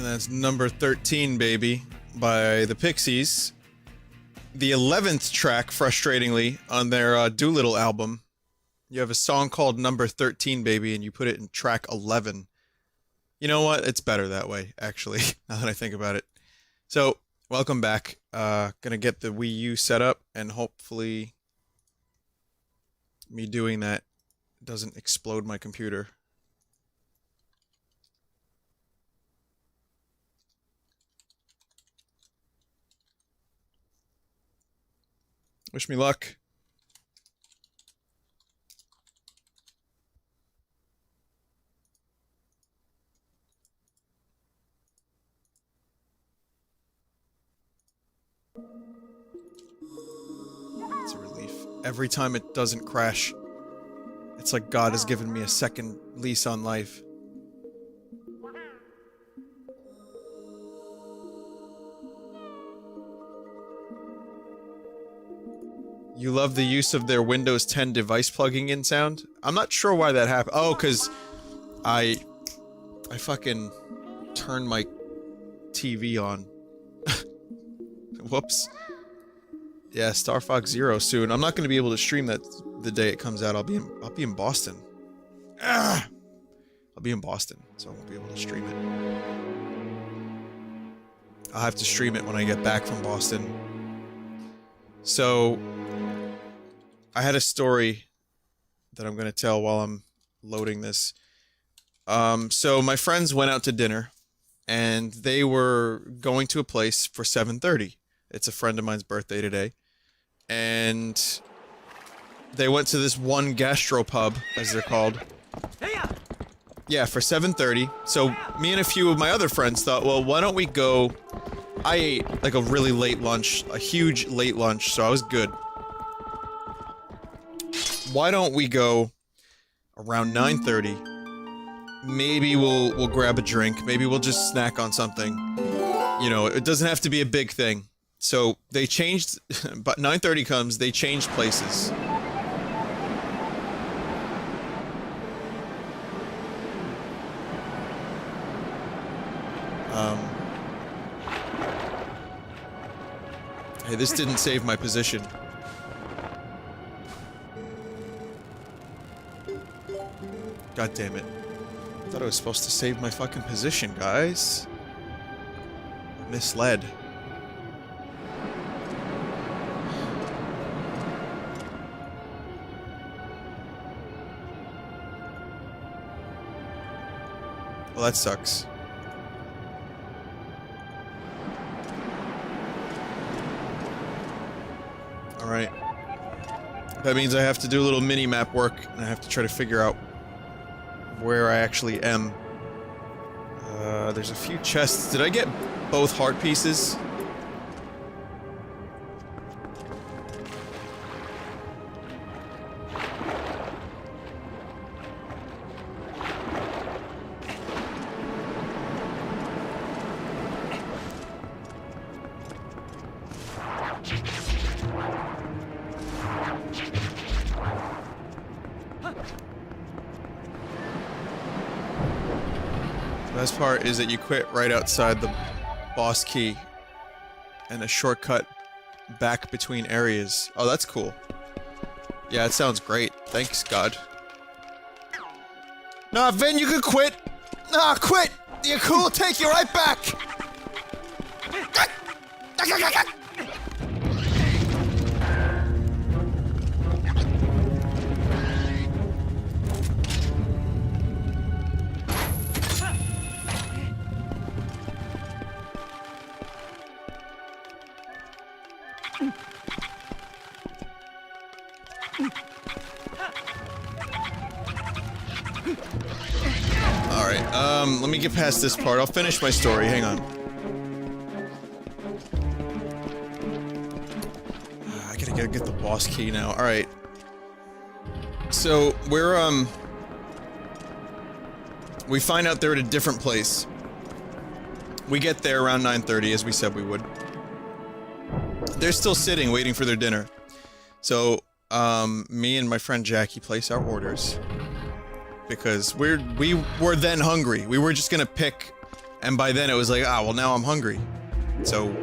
And that's number 13, baby, by the Pixies. The 11th track, frustratingly, on their Doolittle album. You have a song called Number 13, baby, and you put it in track 11. You know what? It's better that way, actually, now that I think about it. So, welcome back. Gonna get the Wii U set up, and hopefully me doing that doesn't explode my computer. Wish me luck. It's a relief. Every time it doesn't crash, it's like God has given me a second lease on life. You love the use of their Windows 10 device plugging in sound? I'm not sure why that happened. Oh, because I fucking turned my TV on. Whoops. Yeah, Star Fox Zero soon. I'm not going to be able to stream that the day it comes out. I'll be in Boston. Ah! I'll be in Boston, so I won't be able to stream it. I'll have to stream it when I get back from Boston. So I had a story that I'm going to tell while I'm loading this. So my friends went out to dinner, and they were going to a place for 7:30. It's a friend of mine's birthday today. And they went to this one gastropub, as they're called. Yeah, for 7:30. So me and a few of my other friends thought, well, why don't we go... I ate like a really late lunch, a huge late lunch, so I was good. Why don't we go around 9:30? Maybe we'll grab a drink. Maybe we'll just snack on something. You know, it doesn't have to be a big thing. So they changed, but 9:30 comes, they changed places. Hey, this didn't save my position. God damn it. I thought I was supposed to save my fucking position, guys. Misled. Well, that sucks. Alright. That means I have to do a little mini-map work, and I have to try to figure out where I actually am. There's a few chests. Did I get both heart pieces? The best part is that you quit right outside the boss key and a shortcut back between areas. Oh, that's cool. Yeah, it sounds great. Thanks, God. Nah, Vin, you can quit! Nah, quit! You're cool, take you right back! Let me get past this part. I'll finish my story. Hang on. I gotta get the boss key now. Alright. So, we find out they're at a different place. We get there around 9:30, as we said we would. They're still sitting, waiting for their dinner. So, me and my friend Jackie place our orders. Because we were then hungry. We were just gonna pick And by then it was like, ah, well now I'm hungry. So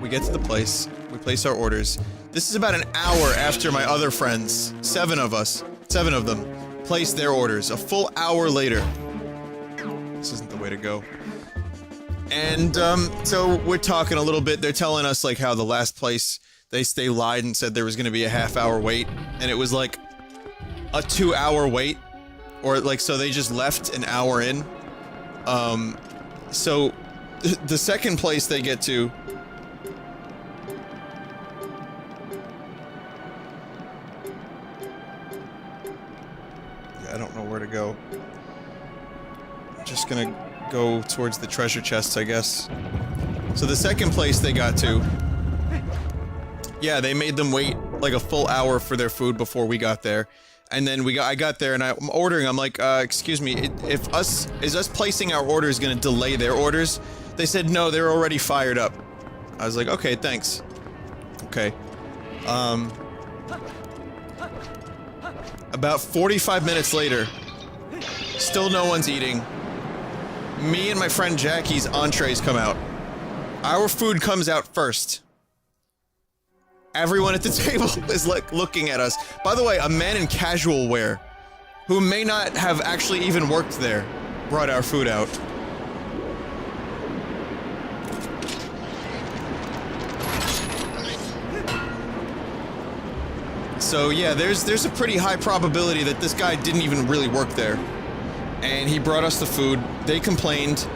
we get to the place, we place our orders. This is about an hour after my other friends, 7 of them, placed their orders. A full hour later. This isn't the way to go. And, so we're talking a little bit. They're telling us, like, how the last place, they lied and said there was gonna be a half-hour wait. And it was, like, a 2-hour wait. Or, like, so they just left an hour in. So, the second place they get to... Yeah, I don't know where to go. I'm just gonna go towards the treasure chests, I guess. So the second place they got to... Yeah, they made them wait, like, a full hour for their food before we got there. And then I got there and I'm ordering, I'm like, excuse me, is us placing our orders gonna delay their orders? They said no, they're already fired up. I was like, okay, thanks. Okay. About 45 minutes later, still no one's eating. Me and my friend Jackie's entrees come out. Our food comes out first. Everyone at the table is, like, looking at us. By the way, a man in casual wear, who may not have actually even worked there, brought our food out. So yeah, there's a pretty high probability that this guy didn't even really work there. And he brought us the food. They complained.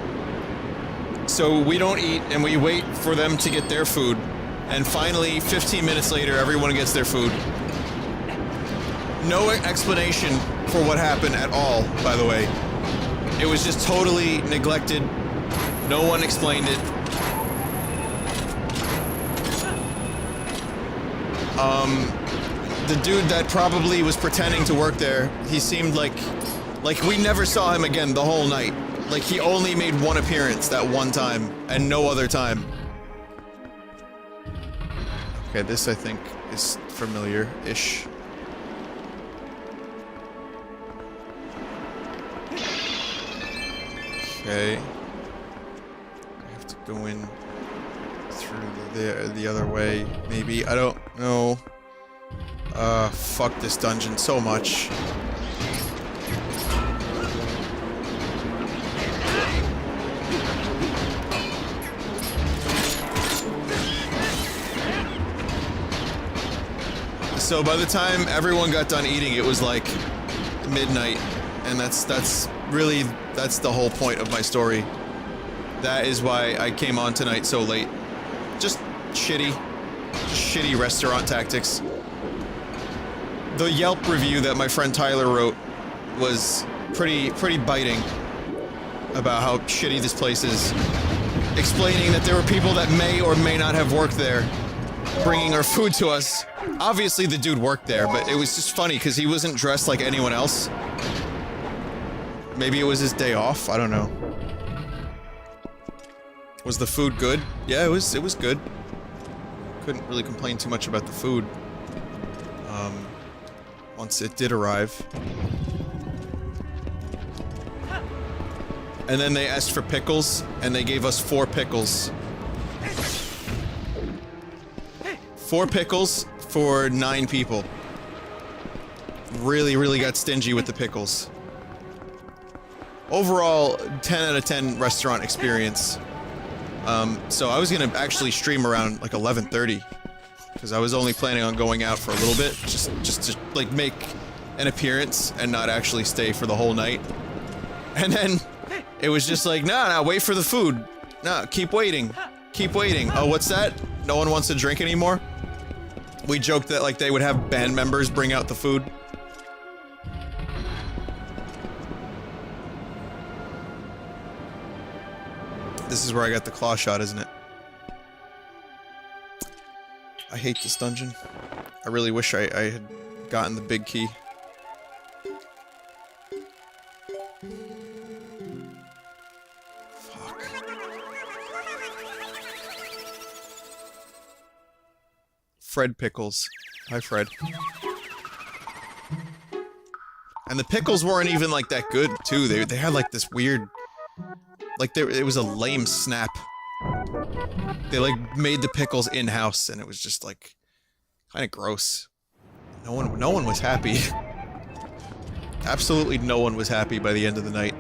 So we don't eat, and we wait for them to get their food. And finally, 15 minutes later, everyone gets their food. No explanation for what happened at all, by the way. It was just totally neglected. No one explained it. The dude that probably was pretending to work there, he seemed like we never saw him again the whole night. Like, he only made one appearance that one time, and no other time. Okay, this I think is familiar-ish. Okay. I have to go in through the other way, maybe. I don't know. Fuck this dungeon so much. So by the time everyone got done eating, it was like midnight, and that's the whole point of my story. That is why I came on tonight so late. Just shitty restaurant tactics. The Yelp review that my friend Tyler wrote was pretty biting about how shitty this place is. Explaining that there were people that may or may not have worked there, bringing our food to us. Obviously the dude worked there, but it was just funny because he wasn't dressed like anyone else. Maybe it was his day off, I don't know. Was the food good? Yeah, it was good. Couldn't really complain too much about the food. Once it did arrive. And then they asked for pickles, and they gave us 4 pickles. 4 pickles for 9 people. Really got stingy with the pickles. Overall, 10 out of 10 restaurant experience. So I was gonna actually stream around like 11:30. Because I was only planning on going out for a little bit, just to, like, make an appearance and not actually stay for the whole night. And then, it was just like, nah, wait for the food. Nah, keep waiting. Keep waiting. Oh, what's that? No one wants to drink anymore? We joked that, like, they would have band members bring out the food. This is where I got the claw shot, isn't it? I hate this dungeon. I really wish I had gotten the big key. Fuck. Fred Pickles. Hi, Fred. And the pickles weren't even, like, that good, too. They had, like, this weird Like, it was a lame snap. They, like, made the pickles in-house, and it was just, like, kind of gross. No one was happy. Absolutely no one was happy by the end of the night.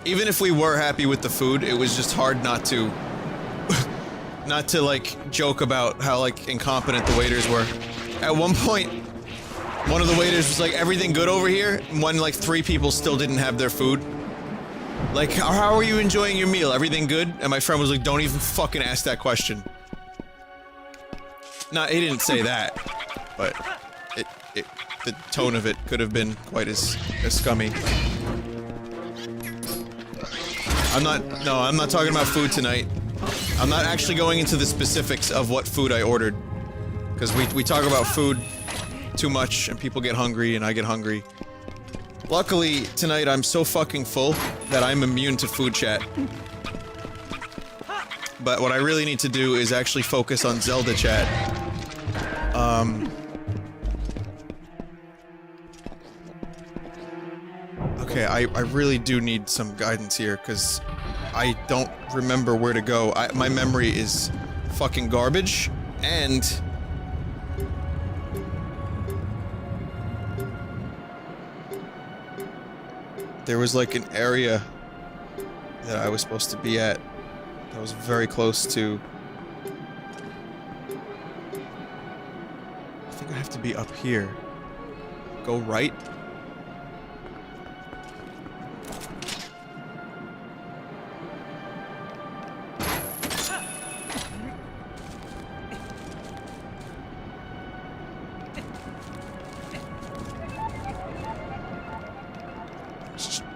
Even if we were happy with the food, it was just hard not to... not to, like, joke about how, like, incompetent the waiters were. At one point, one of the waiters was like, everything good over here? When, like, 3 people still didn't have their food. Like, how are you enjoying your meal? Everything good? And my friend was like, don't even fucking ask that question. Nah, he didn't say that. But, the tone of it could have been quite as scummy. I'm not talking about food tonight. I'm not actually going into the specifics of what food I ordered. Because we talk about food too much, and people get hungry, and I get hungry. Luckily, tonight I'm so fucking full that I'm immune to food chat. But what I really need to do is actually focus on Zelda chat. Okay, I really do need some guidance here, because I don't remember where to go. My memory is fucking garbage, and... there was like an area that I was supposed to be at that was very close to... I think I have to be up here. Go right?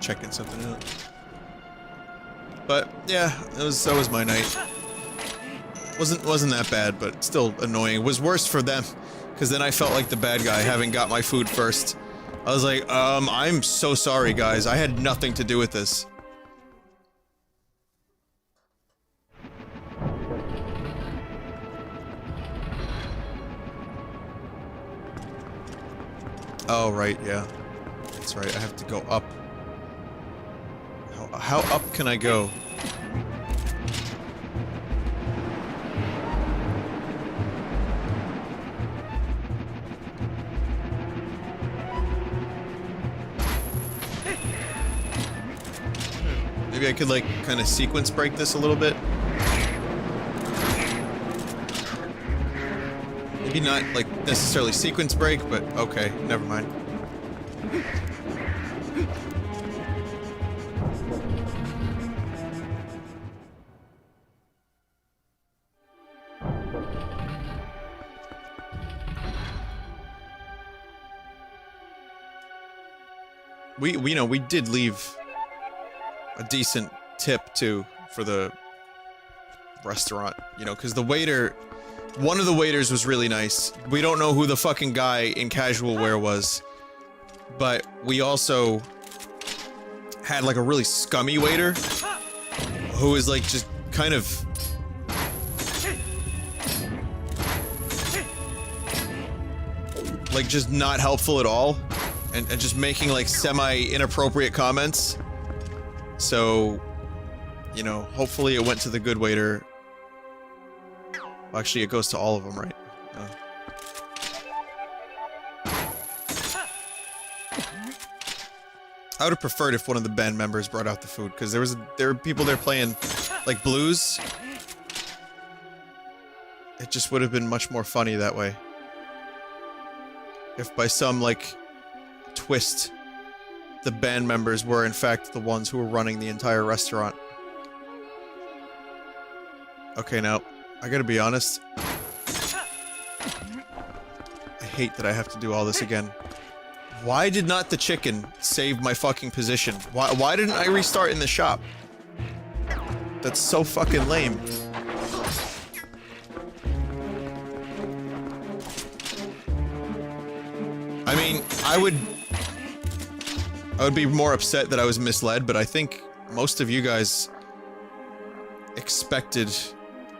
Checking something out. But yeah, that was my night. Wasn't that bad, but still annoying. It was worse for them, because then I felt like the bad guy having got my food first. I was like, I'm so sorry guys, I had nothing to do with this. Oh right, yeah. That's right, I have to go up. How up can I go? Maybe I could, like, kind of sequence break this a little bit? Maybe not, like, necessarily sequence break, but okay, never mind. We did leave a decent tip, too, for the restaurant, you know, because the waiter... one of the waiters was really nice. We don't know who the fucking guy in casual wear was, but we also had, like, a really scummy waiter who was, like, just kind of... like, just not helpful at all. And just making, like, semi-inappropriate comments. So, you know, hopefully it went to the good waiter. Well, actually, it goes to all of them, right? I would have preferred if one of the band members brought out the food, because there were people there playing, like, blues. It just would have been much more funny that way. If by some, like... twist, the band members were in fact the ones who were running the entire restaurant. Okay, now, I gotta be honest. I hate that I have to do all this again. Why did not the chicken save my fucking position? Why didn't I restart in the shop? That's so fucking lame. I mean, I would... I would be more upset that I was misled, but I think most of you guys expected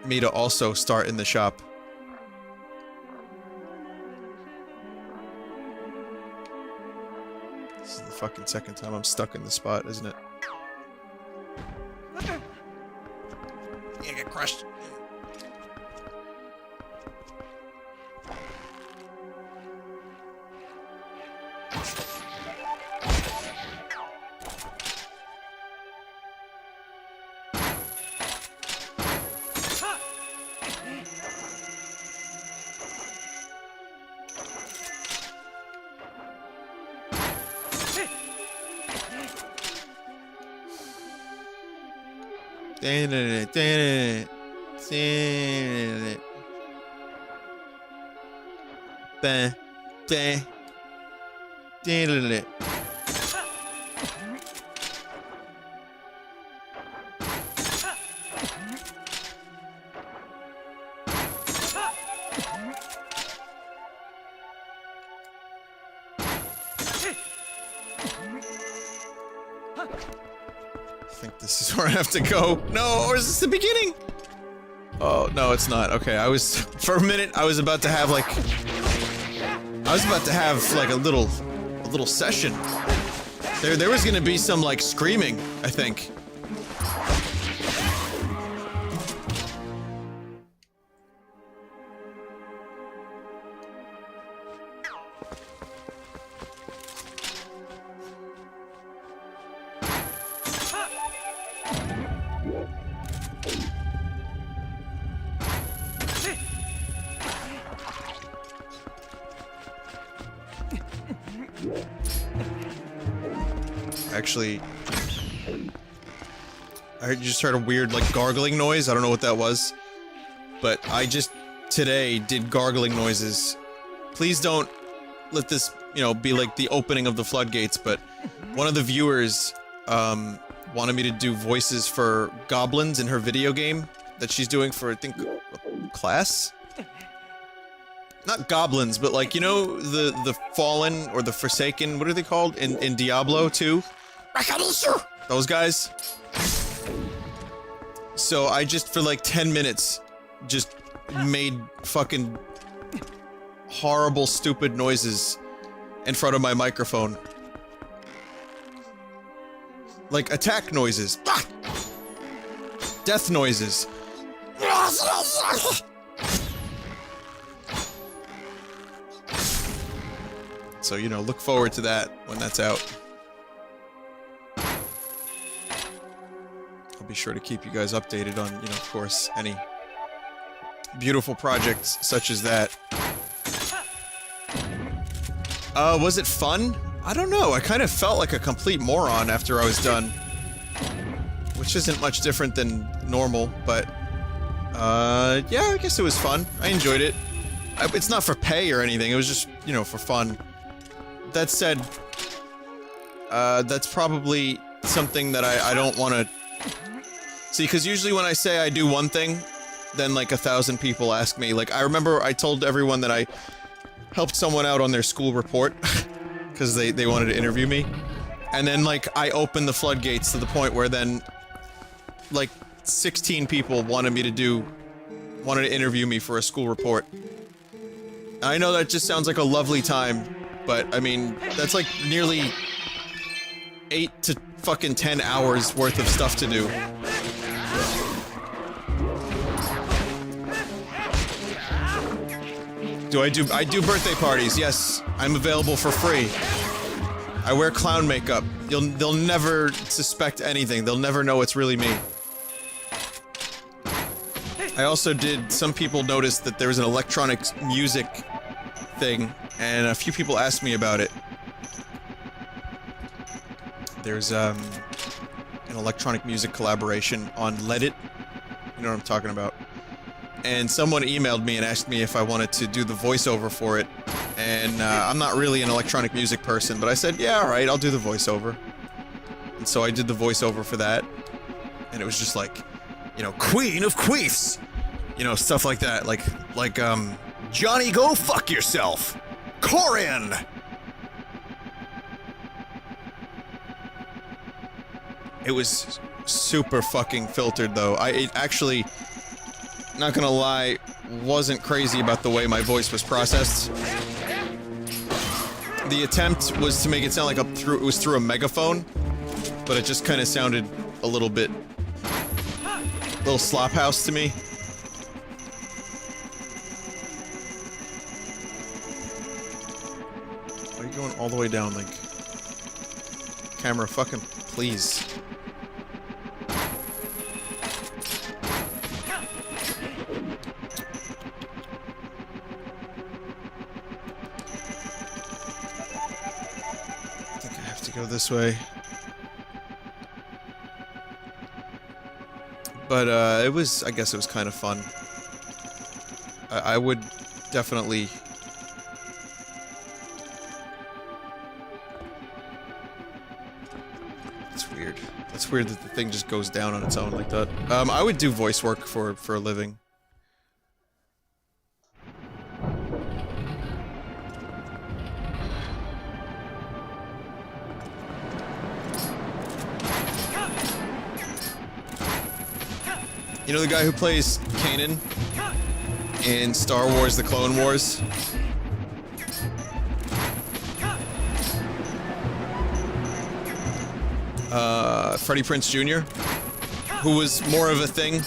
me to also start in the shop. This is the fucking second time I'm stuck in the spot, isn't it? You get crushed. I think this is where I have to go. No, or is this the beginning? Oh, no, it's not. Okay, I was... For a minute, I was about to have, like... a little session. There was gonna be some, like, screaming, I think. Actually, I just heard a weird, like, gargling noise. I don't know what that was. But I just, today, did gargling noises. Please don't let this, you know, be like the opening of the floodgates, but one of the viewers, wanted me to do voices for goblins in her video game that she's doing for, I think, class? Not goblins, but like, you know, the Fallen or the Forsaken, what are they called? In Diablo 2? Those guys? So I just, for like 10 minutes, just made fucking horrible, stupid noises in front of my microphone. Like attack noises. Death noises. So, you know, look forward to that when that's out. I'll be sure to keep you guys updated on, you know, of course, any beautiful projects such as that. Was it fun? I don't know, I kind of felt like a complete moron after I was done. Which isn't much different than normal, but... yeah, I guess it was fun. I enjoyed it. It's not for pay or anything, it was just, you know, for fun. That said, that's probably something that I don't want to... See, because usually when I say I do one thing, then like 1,000 people ask me. Like, I remember I told everyone that I helped someone out on their school report, because they wanted to interview me. And then, like, I opened the floodgates to the point where then, like, 16 people wanted to interview me for a school report. And I know that just sounds like a lovely time, but, I mean, that's like nearly 8 to fucking 10 hours worth of stuff to do. I do birthday parties, yes. I'm available for free. I wear clown makeup. They'll never suspect anything. They'll never know it's really me. I also some people noticed that there was an electronic music thing, and a few people asked me about it. There's, an electronic music collaboration on Let It. You know what I'm talking about. And someone emailed me and asked me if I wanted to do the voiceover for it. And, I'm not really an electronic music person, but I said, yeah, alright, I'll do the voiceover. And so I did the voiceover for that. And it was just like, you know, Queen of Queefs! You know, stuff like that. Like, Johnny, go fuck yourself! Corin! It was super fucking filtered, though. It actually, not gonna lie, wasn't crazy about the way my voice was processed. The attempt was to make it sound like it was through a megaphone, but it just kind of sounded a little slophouse to me. Why are you going all the way down, Link? Camera, fucking please. I think I have to go this way. But, it was, I guess it was kind of fun. I would definitely... It's weird. It's weird that the thing just goes down on its own like that. I would do voice work for a living. You know the guy who plays Kanan in Star Wars: The Clone Wars? Freddie Prinze Jr., who was more of a thing,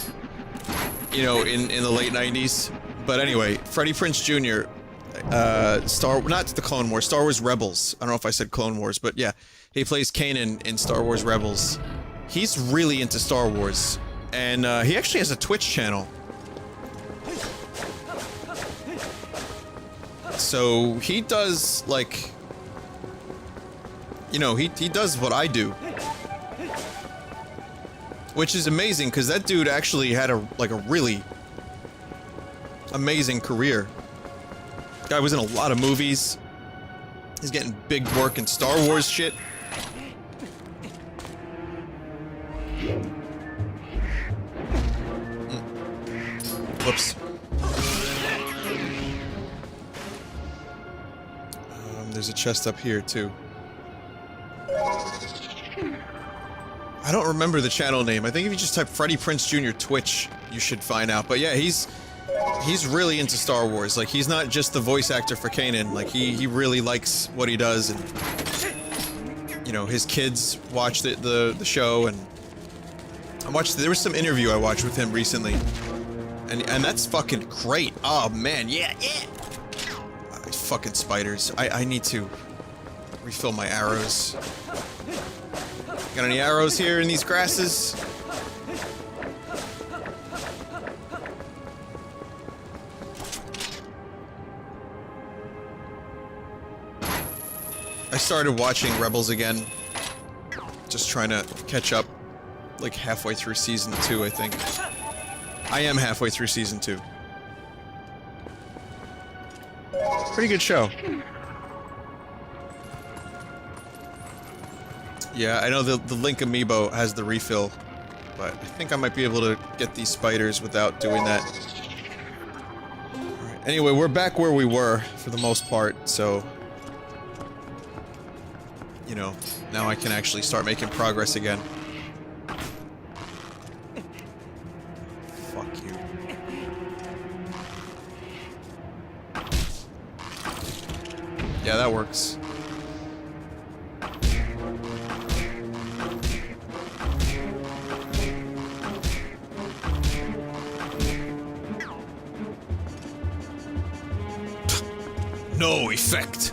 you know, in the late 90s. But anyway, Freddie Prinze Jr., not The Clone Wars, Star Wars Rebels. I don't know if I said Clone Wars, but yeah. He plays Kanan in Star Wars Rebels. He's really into Star Wars. And, he actually has a Twitch channel. So, he does, like... You know, he does what I do. Which is amazing, because that dude actually had a really... amazing career. Guy was in a lot of movies. He's getting big work in Star Wars shit. Whoops. There's a chest up here, too. I don't remember the channel name. I think if you just type Freddie Prinze Jr. Twitch, you should find out. But yeah, he's really into Star Wars. Like, he's not just the voice actor for Kanan. Like, he really likes what he does, and... You know, his kids watched the show, and... there was some interview I watched with him recently. And that's fucking great. Oh, man, yeah! Fucking spiders. I need to refill my arrows. Got any arrows here in these grasses? I started watching Rebels again. Just trying to catch up. Like halfway through season 2, I think. I am halfway through season 2. Pretty good show. Yeah, I know the Link amiibo has the refill, but I think I might be able to get these spiders without doing that. Alright, anyway, we're back where we were, for the most part, so... You know, now I can actually start making progress again. Fuck you. Yeah, that works. No effect.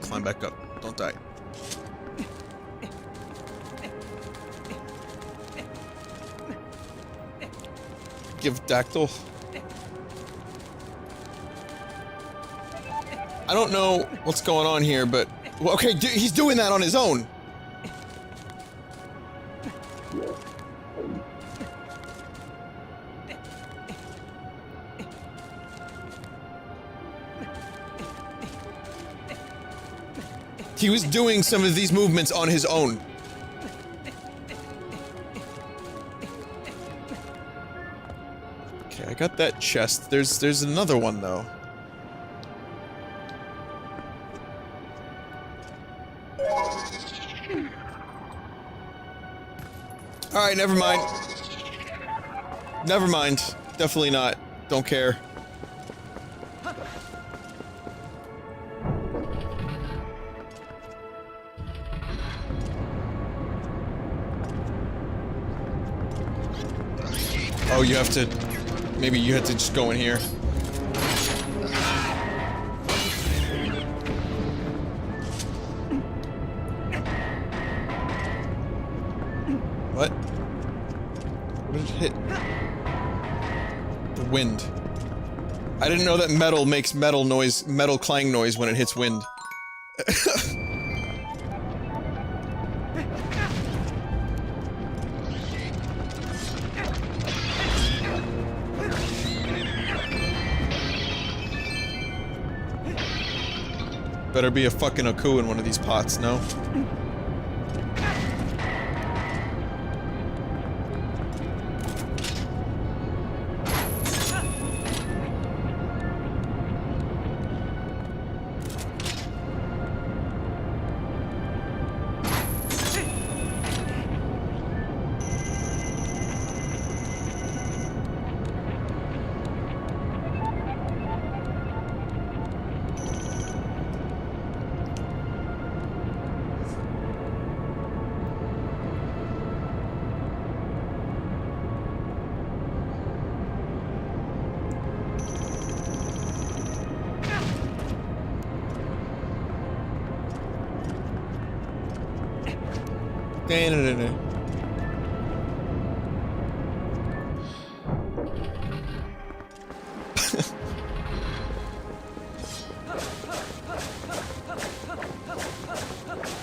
Climb back up. Don't die. Give Dactyl. I don't know what's going on here, but... Well, okay, he's doing that on his own. He was doing some of these movements on his own. Okay, I got that chest. There's another one though. Alright, never mind. Never mind. Definitely not. Don't care. Oh, you have to... Maybe you have to just go in here. What? What did it hit? The wind. I didn't know that metal makes metal clang noise when it hits wind. Better be a fucking Aku in one of these pots, no?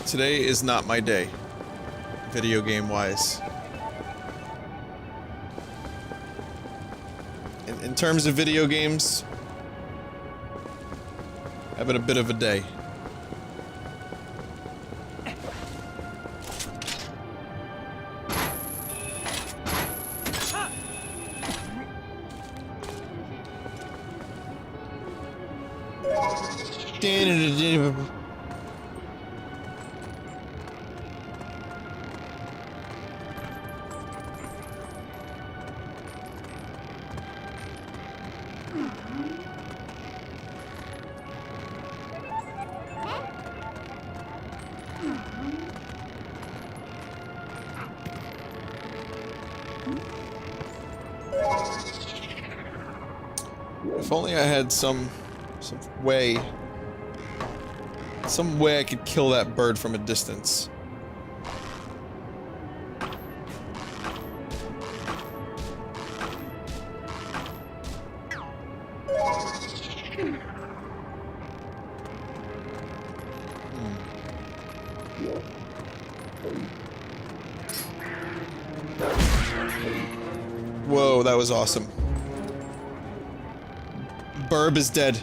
Today is not my day, video game wise. In terms of video games, having a bit of a day. If only I had some way I could kill that bird from a distance. Whoa, that was awesome. Burb is dead.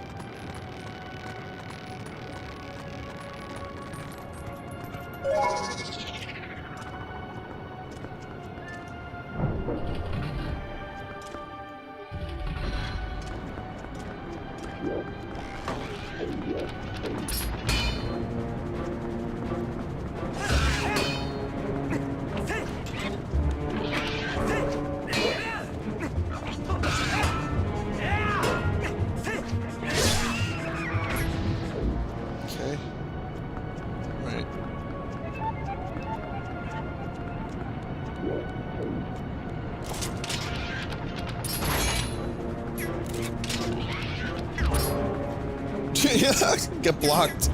Get blocked.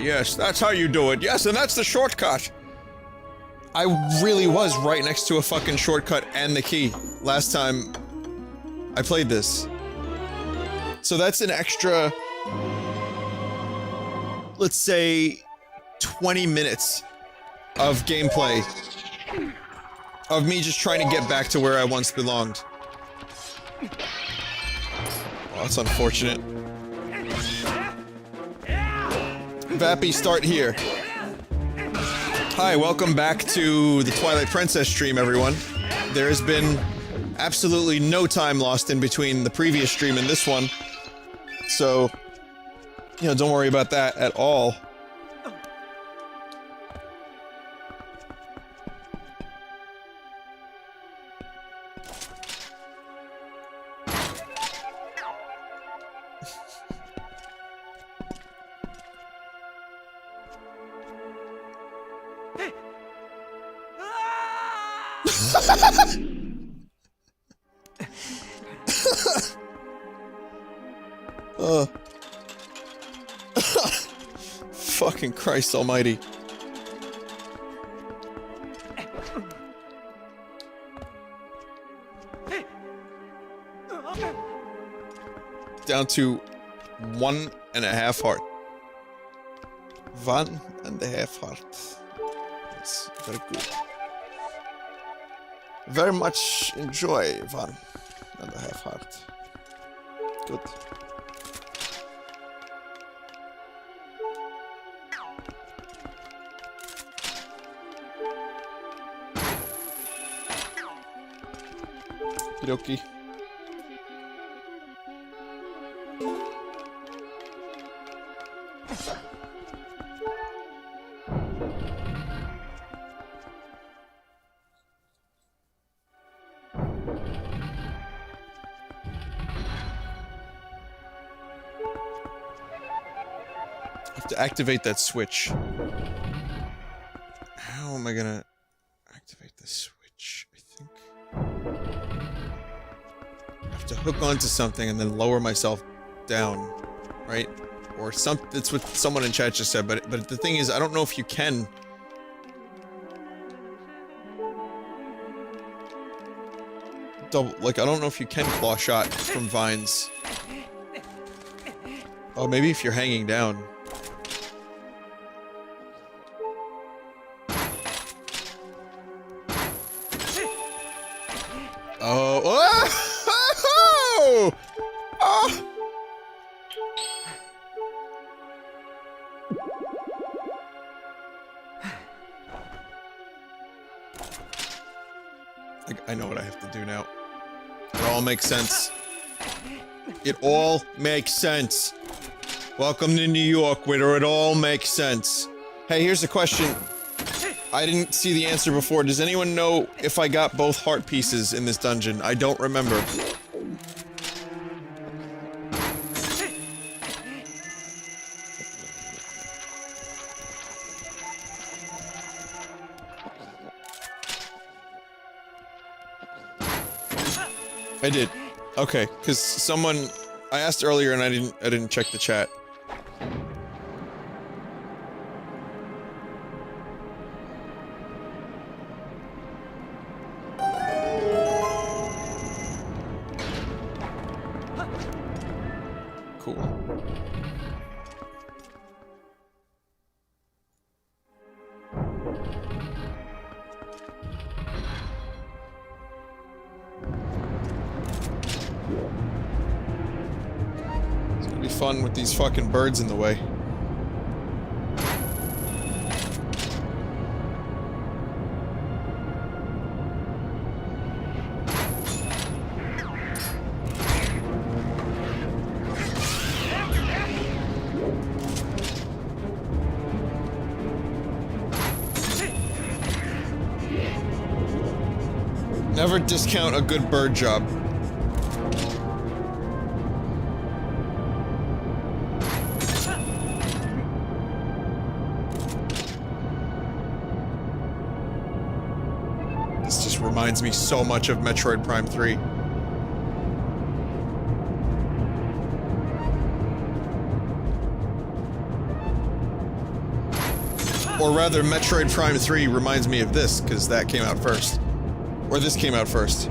Yes, that's how you do it. Yes, and that's the shortcut. I really was right next to a fucking shortcut and the key last time I played this. So that's an extra, let's say, 20 minutes of gameplay of me just trying to get back to where I once belonged. Oh, that's unfortunate. Vappy, start here. Hi, welcome back to the Twilight Princess stream, everyone. There has been absolutely no time lost in between the previous stream and this one. So, you know, don't worry about that at all. Fucking Christ almighty. Down to 1.5 heart. 1.5 heart. Yes, very good. Very much enjoy 1.5 heart. Good. Okie. I have to activate that switch. How am I gonna activate the switch? I think I have to hook onto something and then lower myself down, right? Or some. That's what someone in chat just said. But the thing is, I don't know if you can. Like, I don't know if you can claw shot from vines. Oh, maybe if you're hanging down. Oh, oh! Oh! I know what I have to do now. It all makes sense. It all makes sense. Welcome to New York, where it all makes sense. Hey, here's a question. I didn't see the answer before. Does anyone know if I got both heart pieces in this dungeon? I don't remember. I did. Okay, because someone... I asked earlier and I didn't check the chat. Cool. It's gonna be fun with these fucking birds in the way. Never discount a good bird job. This just reminds me so much of Metroid Prime 3. Or rather, Metroid Prime 3 reminds me of this, because that came out first. Or this came out first.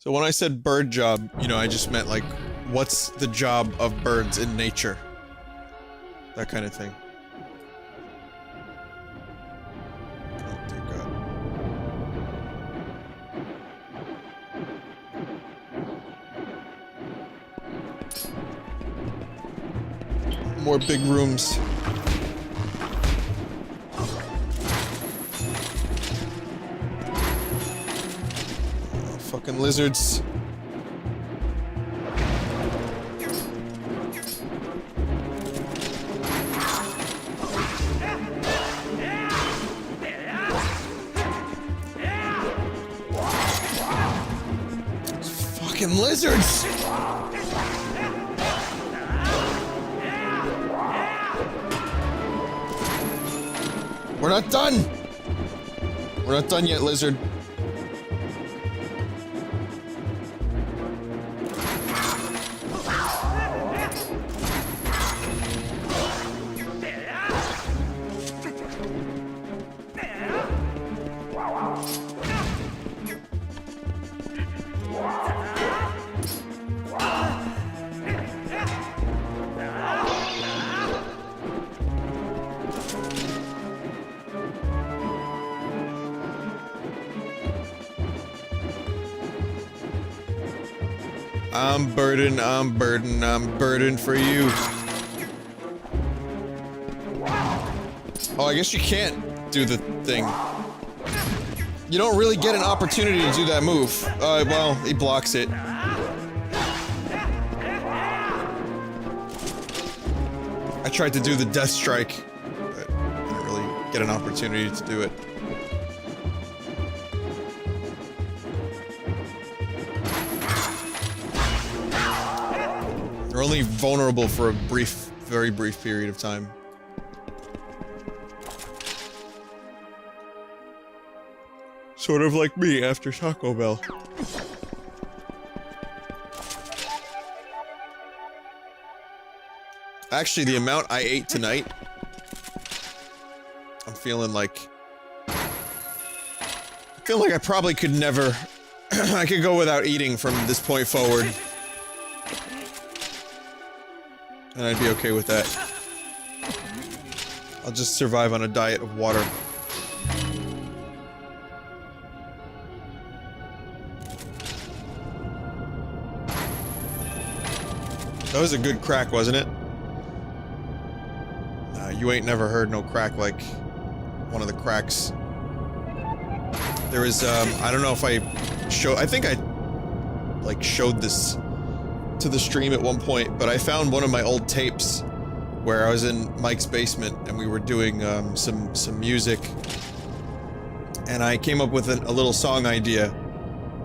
So when I said bird job, you know, I just meant like, what's the job of birds in nature? That kind of thing. Oh dear God. More big rooms. Fucking lizards. Fucking lizards! We're not done! We're not done yet, lizard. I'm burden for you. Oh, I guess you can't do the thing. You don't really get an opportunity to do that move. Well, he blocks it. I tried to do the death strike, but I didn't really get an opportunity to do it. They're only vulnerable for a brief, very brief period of time. Sort of like me after Taco Bell. Actually, the amount I ate tonight, I'm feeling like... I feel like I probably could never... I could go without eating from this point forward. And I'd be okay with that. I'll just survive on a diet of water. That was a good crack, wasn't it? You ain't never heard no crack like one of the cracks. There was, I don't know if I think I, like, showed this to the stream at one point, but I found one of my old tapes where I was in Mike's basement and we were doing, some music. And I came up with a little song idea,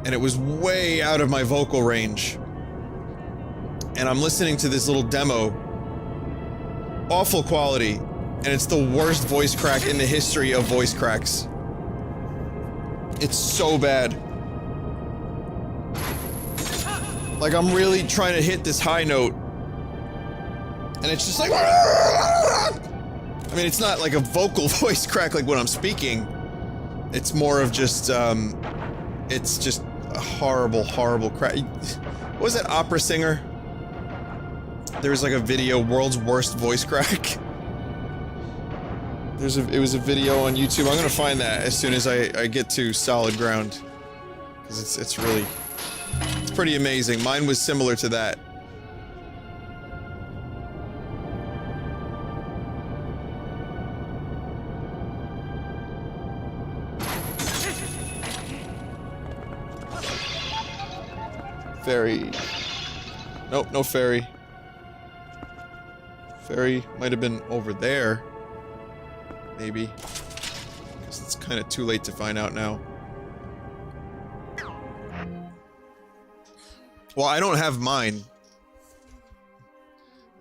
and it was way out of my vocal range. And I'm listening to this little demo. Awful quality, and it's the worst voice crack in the history of voice cracks. It's so bad. Like, I'm really trying to hit this high note, and it's just like... I mean, it's not like a vocal voice crack like when I'm speaking. It's more of just, it's just a horrible, horrible crack. What was that opera singer? There was like a video, world's worst voice crack. It was a video on YouTube. I'm gonna find that as soon as I get to solid ground. Because it's really... It's pretty amazing. Mine was similar to that. Fairy. Nope, no fairy. Fairy might have been over there. Maybe. Guess it's kind of too late to find out now. Well, I don't have mine.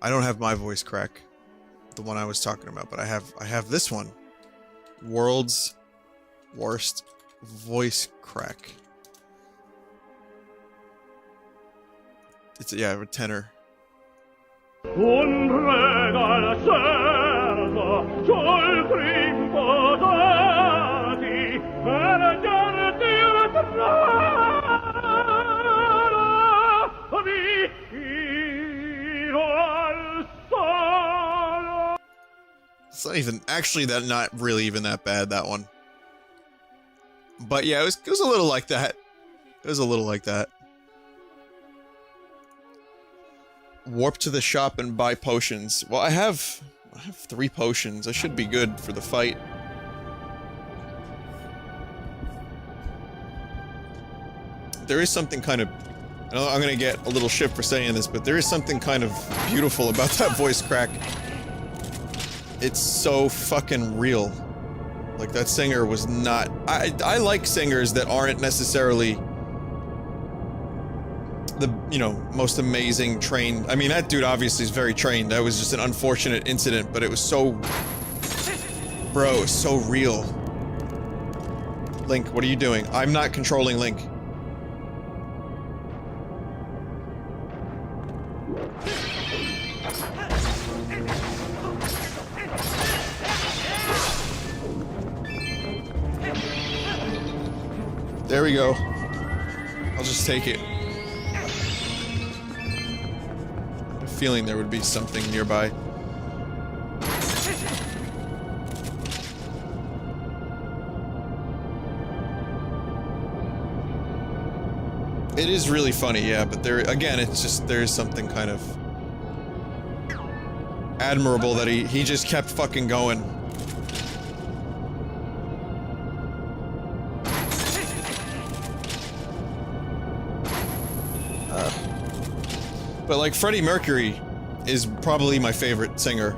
I don't have my voice crack. The one I was talking about, but I have this one. World's worst voice crack. It's, yeah, a tenor. Un regal certo, ciò posati, per giarti It's not even, actually, not really even that bad, that one. But yeah, it was a little like that. It was a little like that. Warp to the shop and buy potions. Well, I have 3 potions. I should be good for the fight. There is something kind of... I know I'm gonna get a little shit for saying this, but there is something kind of beautiful about that voice crack. It's so fucking real. Like, that singer was not... I like singers that aren't necessarily the, you know, most amazing trained... I mean, that dude obviously is very trained. That was just an unfortunate incident, but it was so... Bro, it's so real. Link, what are you doing? I'm not controlling Link. There we go. I'll just take it. I had a feeling there would be something nearby. It is really funny, yeah, but there, again, it's just, there's something kind of admirable that he just kept fucking going. But like, Freddie Mercury is probably my favorite singer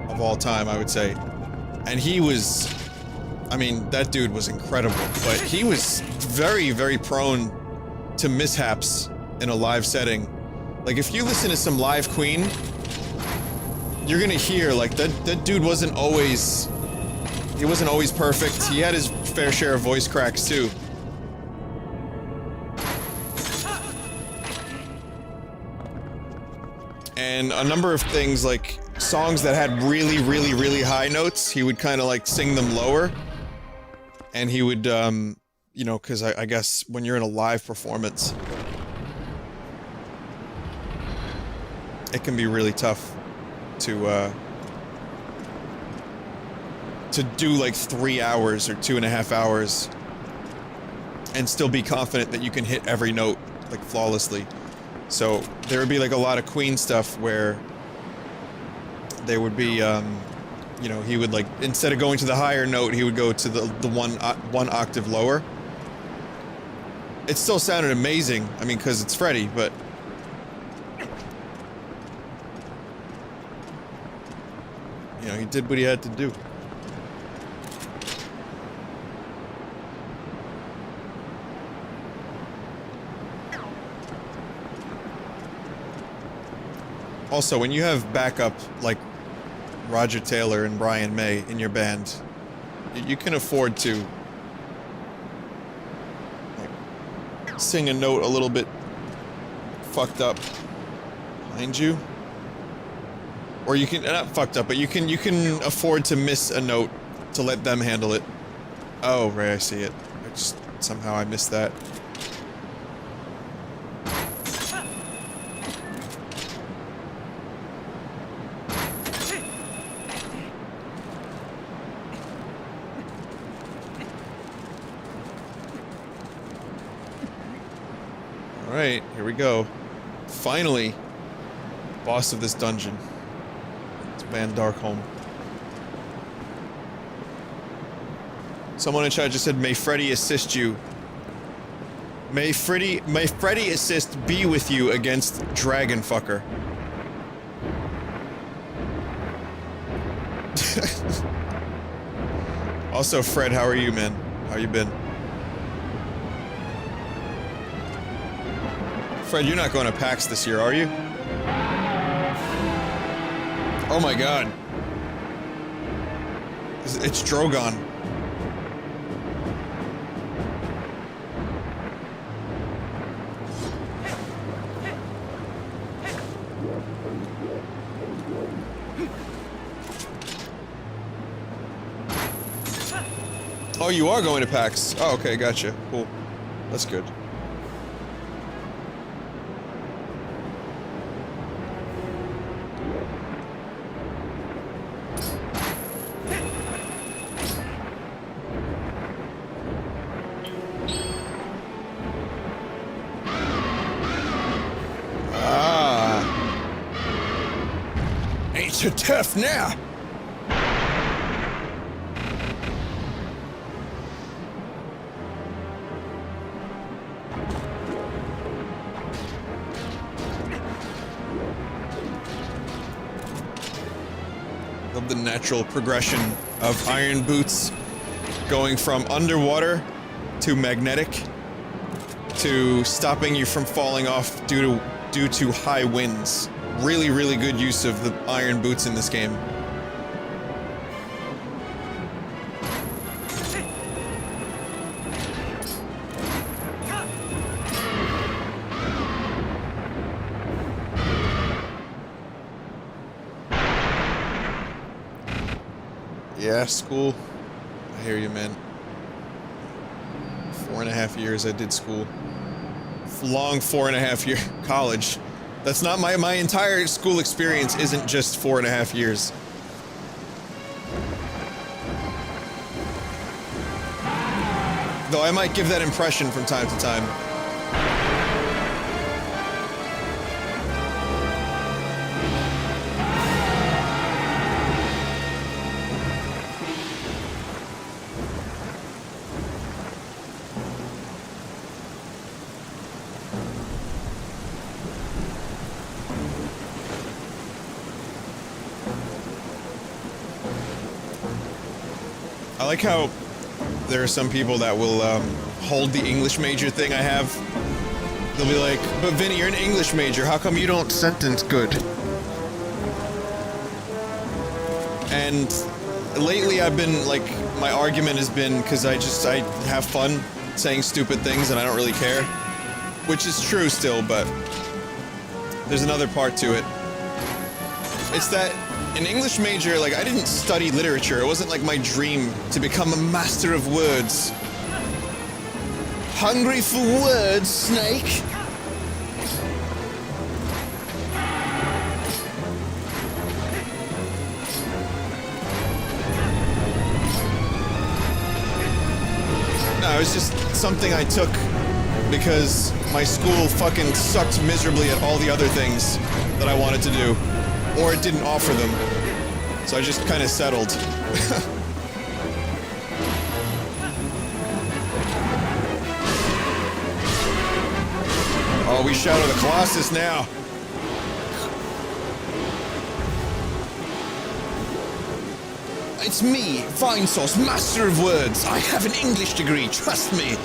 of all time, I would say. And he was, I mean, that dude was incredible, but he was very, very prone to mishaps in a live setting. Like, if you listen to some live Queen, you're gonna hear, like, that dude wasn't always, he wasn't always perfect. He had his fair share of voice cracks, too. And a number of things, like, songs that had really, really, really high notes, he would kind of, like, sing them lower. And he would, you know, because I guess when you're in a live performance, it can be really tough to do, like, 3 hours or 2.5 hours and still be confident that you can hit every note, like, flawlessly. So, there would be, like, a lot of Queen stuff where there would be, you know, he would, like, instead of going to the higher note, he would go to the one octave lower. It still sounded amazing, I mean, because it's Freddie, but... you know, he did what he had to do. Also, when you have backup, like Roger Taylor and Brian May in your band, you can afford to, like, sing a note a little bit fucked up behind you. Or you can, not fucked up, but you can afford to miss a note to let them handle it. Oh, right, I see it. I just, somehow I missed that. Alright, here we go. Finally, boss of this dungeon. It's Van Darkholm. Someone in chat just said, "May Freddy assist you." May Freddy assist be with you against Dragon Fucker. Also, Fred, how are you, man? How you been? Fred, you're not going to PAX this year, are you? Oh my god. It's Drogon. Oh, you are going to PAX. Oh, okay, gotcha. Cool. That's good. to turf now! Love the natural progression of iron boots going from underwater to magnetic to stopping you from falling off due to high winds. Really, really good use of the iron boots in this game. Yeah, school. I hear you, man. 4.5 years I did school. Long 4.5 year college. That's not my entire school experience isn't just 4.5 years. Though I might give that impression from time to time. I like how there are some people that will hold the English major thing I have. They'll be like, but Vinny, you're an English major, how come you don't sentence good? And lately I've been, like, my argument has been because I have fun saying stupid things and I don't really care. Which is true still, but there's another part to it. It's that an English major, like, I didn't study literature. It wasn't like my dream to become a master of words. Hungry for words, Snake? No, it was just something I took because my school fucking sucked miserably at all the other things that I wanted to do. Or it didn't offer them. So I just kind of settled. Oh, we shadow the Colossus now. It's me, Vinesauce, master of words. I have an English degree, trust me.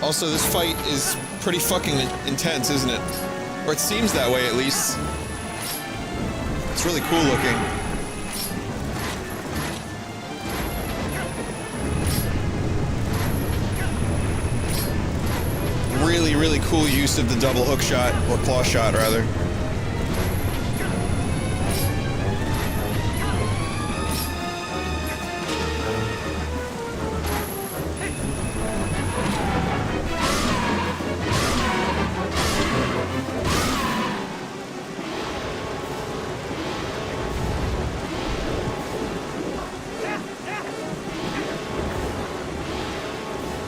Also, this fight is pretty fucking intense, isn't it? Or it seems that way, at least. It's really cool looking. Really, really cool use of the double hook shot, or claw shot, rather.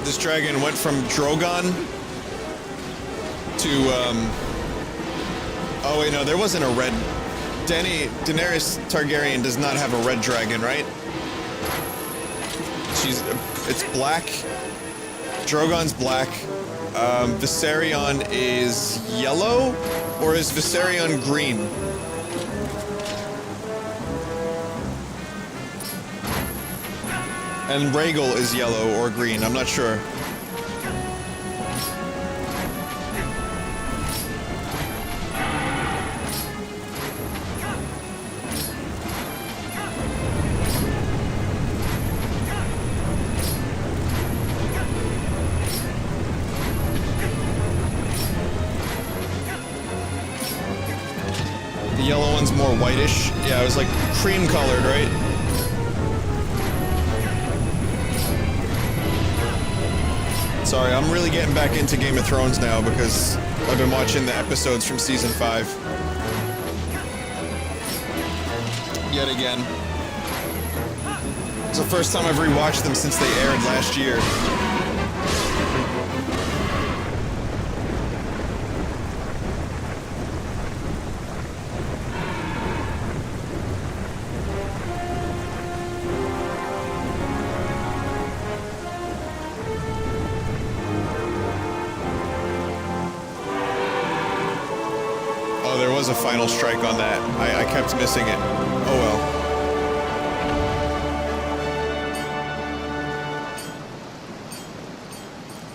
This dragon went from Drogon to, oh wait, no, there wasn't a red... Daenerys Targaryen does not have a red dragon, right? It's black. Drogon's black. Viserion is yellow? Or is Viserion green? And Rhaegal is yellow or green, I'm not sure. The yellow one's more whitish. Yeah, it was like cream colored, right? Sorry, I'm really getting back into Game of Thrones now because I've been watching the episodes from season 5. Yet again. It's the first time I've rewatched them since they aired last year. There was a final strike on that. I kept missing it. Oh well.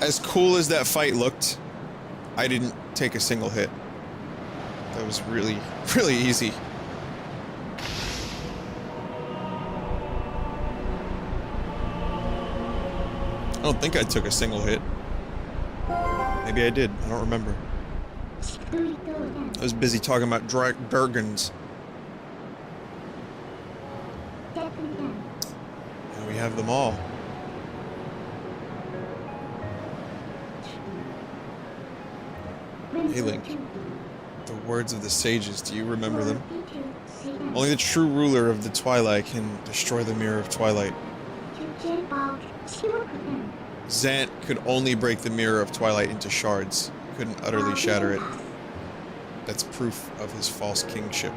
As cool as that fight looked, I didn't take a single hit. That was really, really easy. I don't think I took a single hit. Maybe I did. I don't remember. I was busy talking about dragons. And we have them all. Hey Link, the words of the sages, do you remember them? Only the true ruler of the Twilight can destroy the Mirror of Twilight. Zant could only break the Mirror of Twilight into shards, couldn't utterly shatter it. That's proof of his false kingship.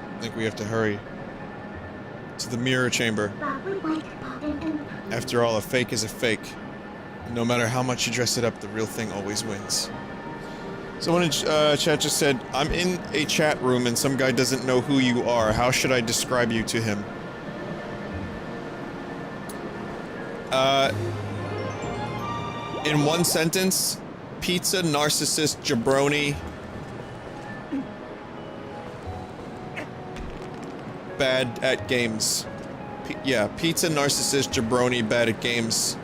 I think we have to hurry to the mirror chamber. After all, a fake is a fake. No matter how much you dress it up, the real thing always wins. Someone in chat just said, I'm in a chat room and some guy doesn't know who you are. How should I describe you to him? In one sentence, pizza, narcissist, jabroni, bad at games. Yeah, pizza, narcissist, jabroni, bad at games,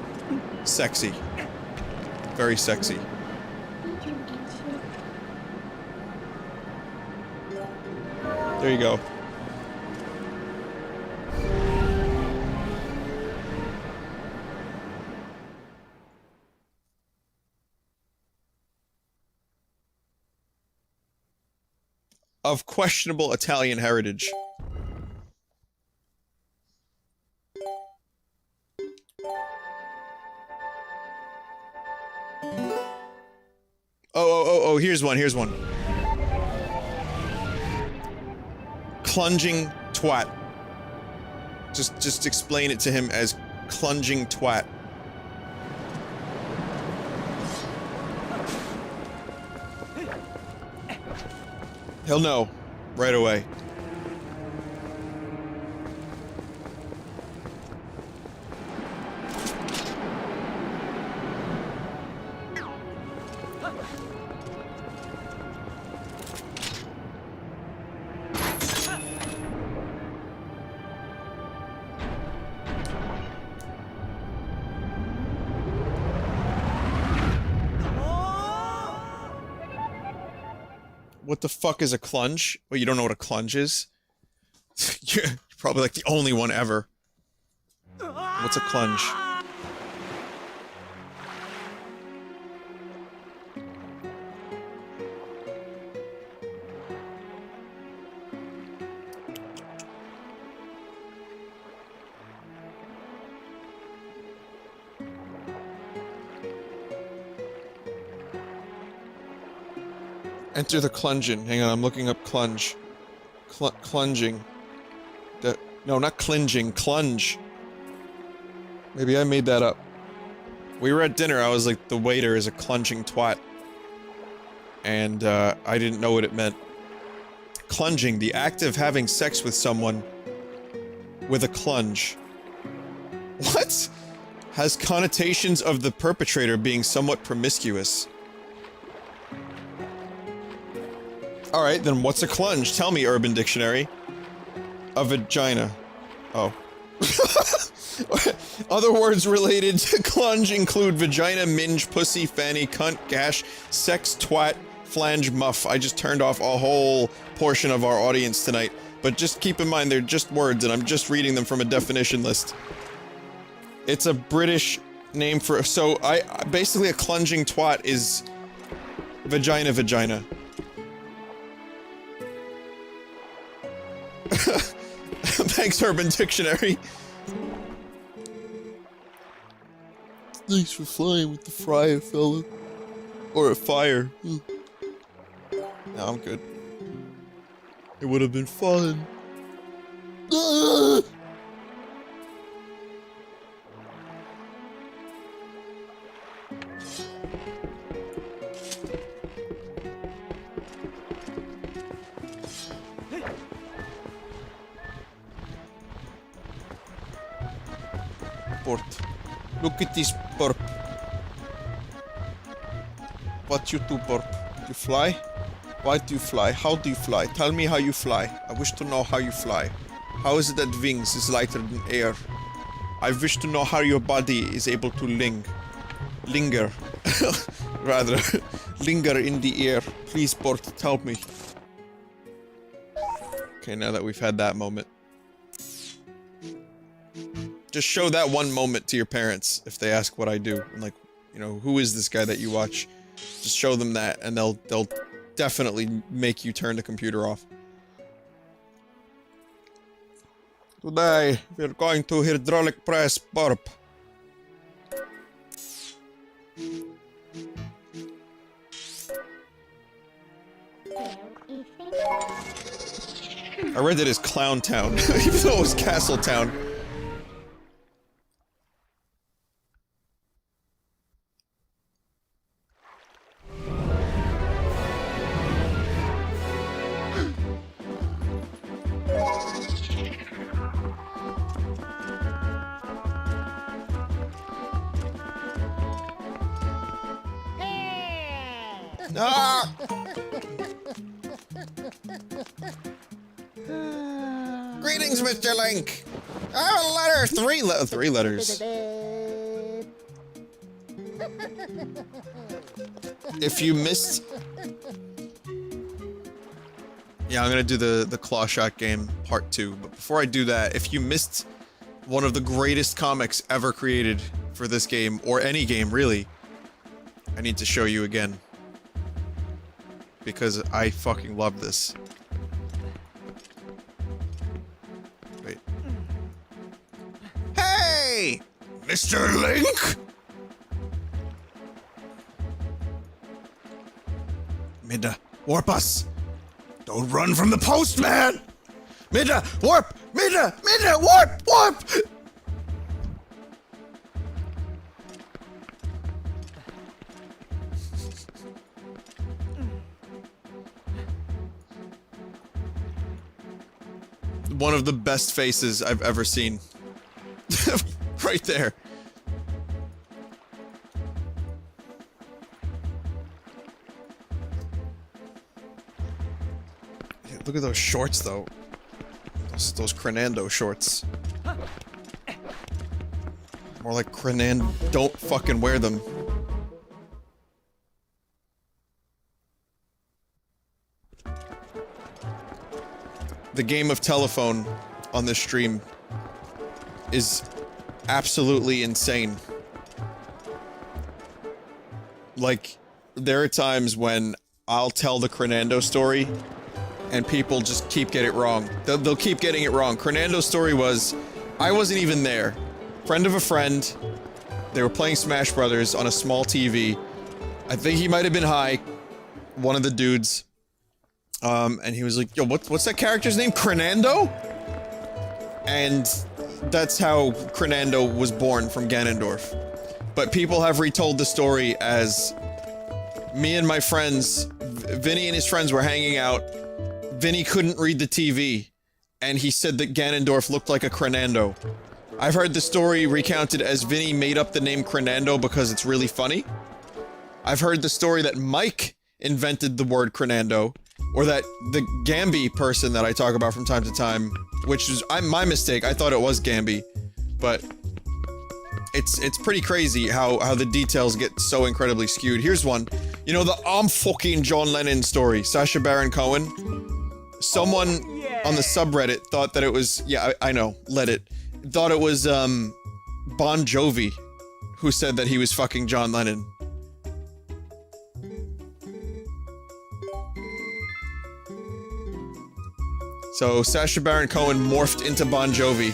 sexy. Very sexy. There you go. Of questionable Italian heritage. Oh, here's one. Clunging twat. Just explain it to him as clunging twat. He'll know right away. What the fuck is a clunge? Well, you don't know what a clunge is? You're probably like the only one ever. What's a clunge? Enter the clunging. Hang on, I'm looking up clunge. Clunging. No, not clinging. Clunge. Maybe I made that up. We were at dinner, I was like, the waiter is a clunging twat. And, I didn't know what it meant. Clunging, the act of having sex with someone with a clunge. What? Has connotations of the perpetrator being somewhat promiscuous. Alright, then what's a clunge? Tell me, Urban Dictionary. A vagina. Oh. Other words related to clunge include vagina, minge, pussy, fanny, cunt, gash, sex, twat, flange muff. I just turned off a whole portion of our audience tonight. But just keep in mind, they're just words, and I'm just reading them from a definition list. It's a British name for... So, basically a clunging twat is... vagina. Thanks, Urban Dictionary. Thanks for flying with the fryer, fella. Or a fire. No, I'm good. It would have been fun. Port. Look at this burp. What you do, burp? You fly? Why do you fly? How do you fly? Tell me how you fly. I wish to know how you fly. How is it that wings is lighter than air? I wish to know how your body is able to linger. Rather, linger in the air. Please, Bort, tell me. Okay, now that we've had that moment. Just show that one moment to your parents if they ask what I do. I'm like, you know, who is this guy that you watch? Just show them that, and they'll definitely make you turn the computer off. Today, we're going to hydraulic press burp. I read it as Clown Town, even though it was Castle Town. Ah! Greetings, Mr. Link! Oh, letter! Three letters. If you missed... Yeah, I'm gonna do the claw shot game part 2, but before I do that, if you missed one of the greatest comics ever created for this game, or any game, really, I need to show you again. Because I fucking love this. Wait. Hey! Mr. Link? Midda, warp us! Don't run from the postman! Midda, warp! Midda, warp! Warp! One of the best faces I've ever seen. Right there. Yeah, look at those shorts, though. Those Crenando shorts. More like Crenando. Don't fucking wear them. The game of telephone on this stream is absolutely insane. Like, there are times when I'll tell the Crenando story and people just keep getting it wrong. They'll keep getting it wrong. Crenando's story was, I wasn't even there. Friend of a friend, they were playing Smash Brothers on a small TV. I think he might have been high, one of the dudes. And he was like, yo, what's that character's name? Crenando? And that's how Crenando was born from Ganondorf. But people have retold the story as me and my friends, Vinny and his friends were hanging out. Vinny couldn't read the TV, and he said that Ganondorf looked like a Crenando. I've heard the story recounted as Vinny made up the name Crenando because it's really funny. I've heard the story that Mike invented the word Crenando. Or that the Gamby person that I talk about from time to time, which is my mistake, I thought it was Gamby, but it's pretty crazy how the details get so incredibly skewed. Here's one. You know, the I'm fucking John Lennon story, Sacha Baron Cohen. Someone on the subreddit thought that it was, yeah, I know, let it. Thought it was, Bon Jovi who said that he was fucking John Lennon. So, Sacha Baron Cohen morphed into Bon Jovi.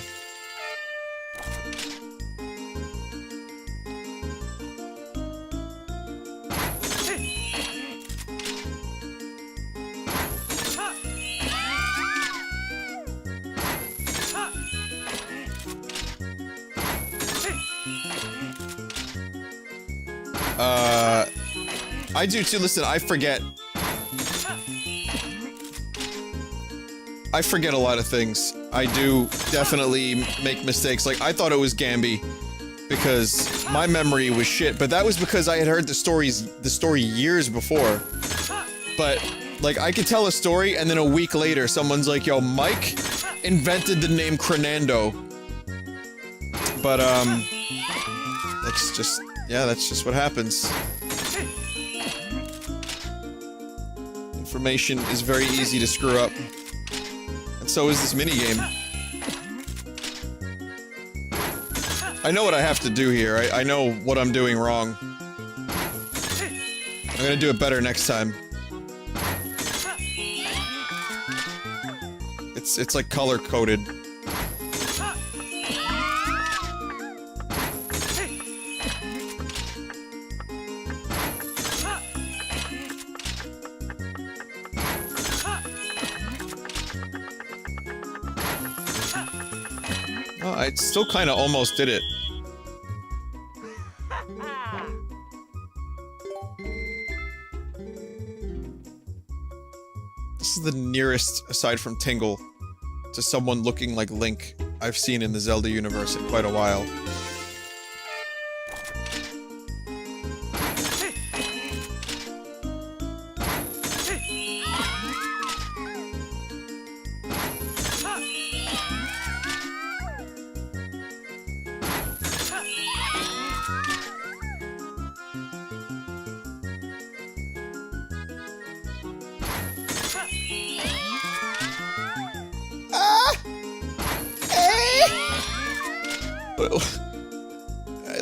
I do too. Listen, I forget. I forget a lot of things. I do definitely make mistakes. Like, I thought it was Gamby because my memory was shit, but that was because I had heard the story years before. But, like, I could tell a story and then a week later someone's like, yo, Mike invented the name Crenando. But, that's just, yeah, that's just what happens. Information is very easy to screw up. And so is this minigame. I know what I have to do here. I know what I'm doing wrong. I'm gonna do it better next time. It's like color-coded. I still kind of almost did it. This is the nearest, aside from Tingle, to someone looking like Link I've seen in the Zelda universe in quite a while.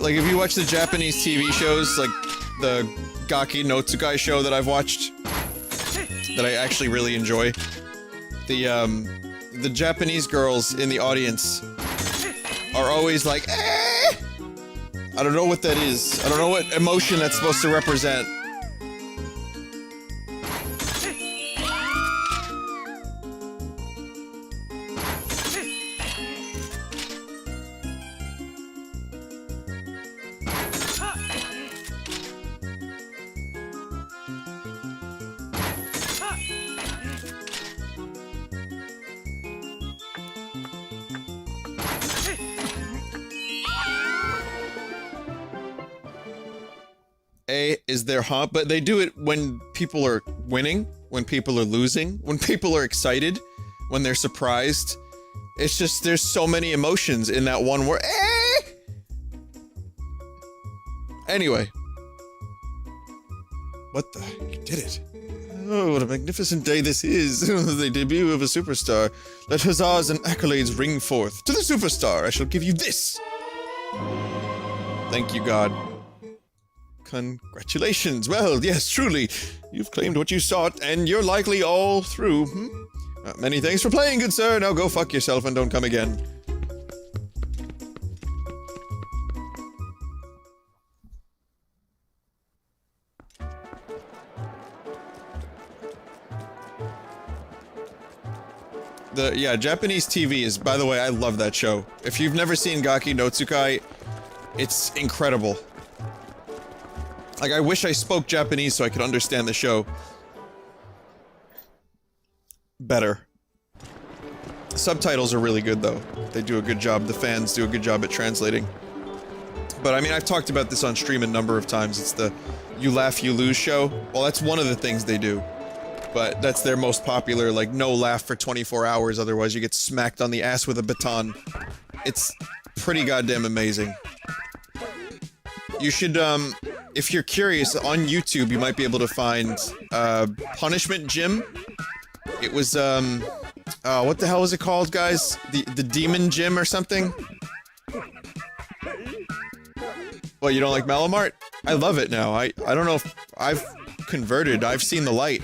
Like, if you watch the Japanese TV shows, like the Gaki no Tsukai show that I've watched, that I actually really enjoy, the Japanese girls in the audience are always like, eh! I don't know what that is. I don't know what emotion that's supposed to represent. Is their haunt, but they do it when people are winning, when people are losing, when people are excited, when they're surprised. It's just, there's so many emotions in that one word. Anyway. What the? You did it. Oh, what a magnificent day this is. The debut of a superstar. Let huzzas and accolades ring forth. To the superstar, I shall give you this. Thank you, God. Congratulations. Well, yes, truly. You've claimed what you sought, and you're likely all through. Many thanks for playing, good sir. Now go fuck yourself and don't come again. Yeah, Japanese TV is, by the way, I love that show. If you've never seen Gaki no Tsukai, it's incredible. Like, I wish I spoke Japanese so I could understand the show better. Subtitles are really good, though. They do a good job. The fans do a good job at translating. But, I mean, I've talked about this on stream a number of times. It's the You Laugh, You Lose show. Well, that's one of the things they do. But that's their most popular, like, no laugh for 24 hours, otherwise you get smacked on the ass with a baton. It's pretty goddamn amazing. You should, if you're curious, on YouTube you might be able to find, Punishment Gym. It was, what the hell was it called, guys? The Demon Gym or something? What, you don't like Malamart? I love it now. I don't know if I've converted. I've seen the light.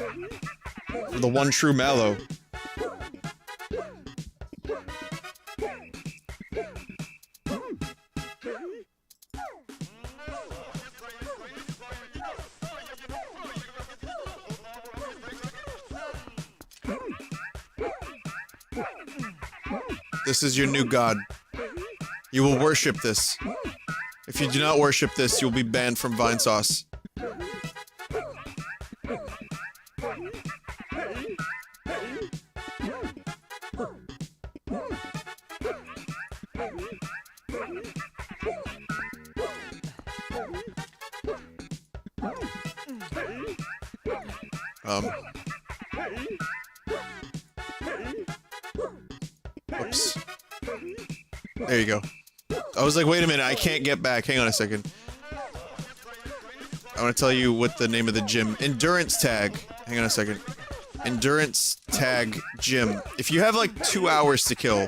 For the one true Mallow. This is your new god. You will worship this. If you do not worship this, you'll be banned from Vinesauce. Oops. There you go. I was like, wait a minute, I can't get back. Hang on a second. I want to tell you what the name of the gym. Endurance tag. Hang on a second. Endurance tag gym. If you have like 2 hours to kill.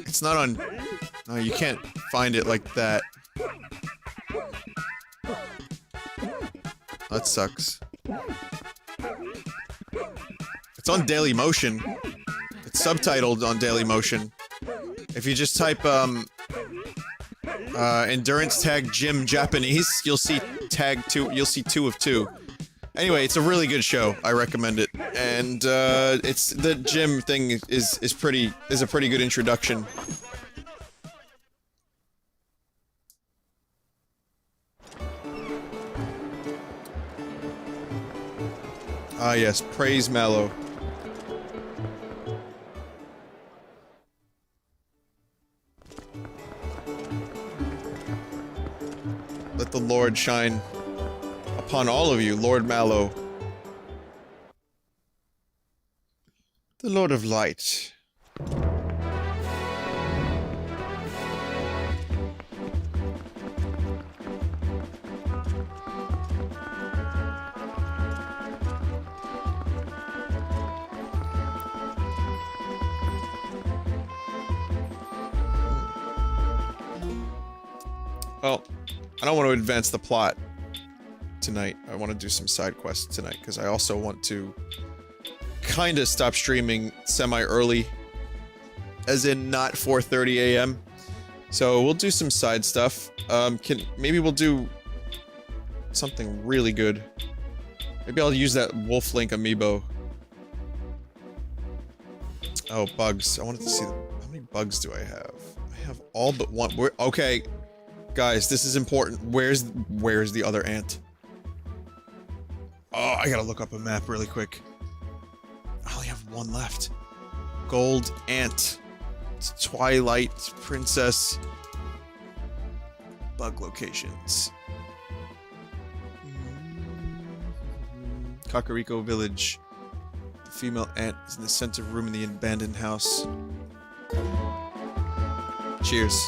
It's not on... No, you can't find it like that. That sucks. It's on Dailymotion. It's subtitled on Dailymotion. If you just type, endurance tag gym Japanese, you'll see tag 2, you'll see 2 of 2. Anyway, it's a really good show. I recommend it. And, it's, the gym thing is a pretty good introduction. Ah yes, praise Mallow. Let the Lord shine upon all of you, Lord Mallow. The Lord of Light. Well, I don't want to advance the plot tonight. I want to do some side quests tonight, because I also want to kinda stop streaming semi-early. As in, not 4:30 AM. So, we'll do some side stuff. Maybe we'll do something really good. Maybe I'll use that Wolf Link amiibo. Oh, bugs. I wanted to see how many bugs do I have? I have all but one. Okay. Guys, this is important. Where's the other ant? Oh, I gotta look up a map really quick. I only have one left. Gold ant. It's Twilight Princess. Bug locations. Kakariko Village. The female ant is in the center room in the abandoned house. Cheers.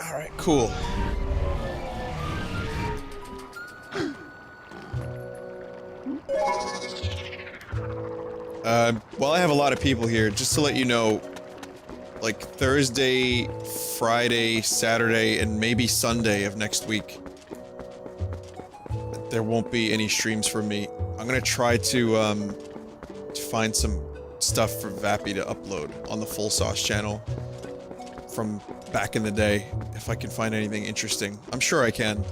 Alright, cool. Well, I have a lot of people here, just to let you know, like, Thursday, Friday, Saturday, and maybe Sunday of next week, there won't be any streams from me. I'm gonna try to find some stuff for Vappy to upload on the Full Sauce channel from back in the day, if I can find anything interesting. I'm sure I can.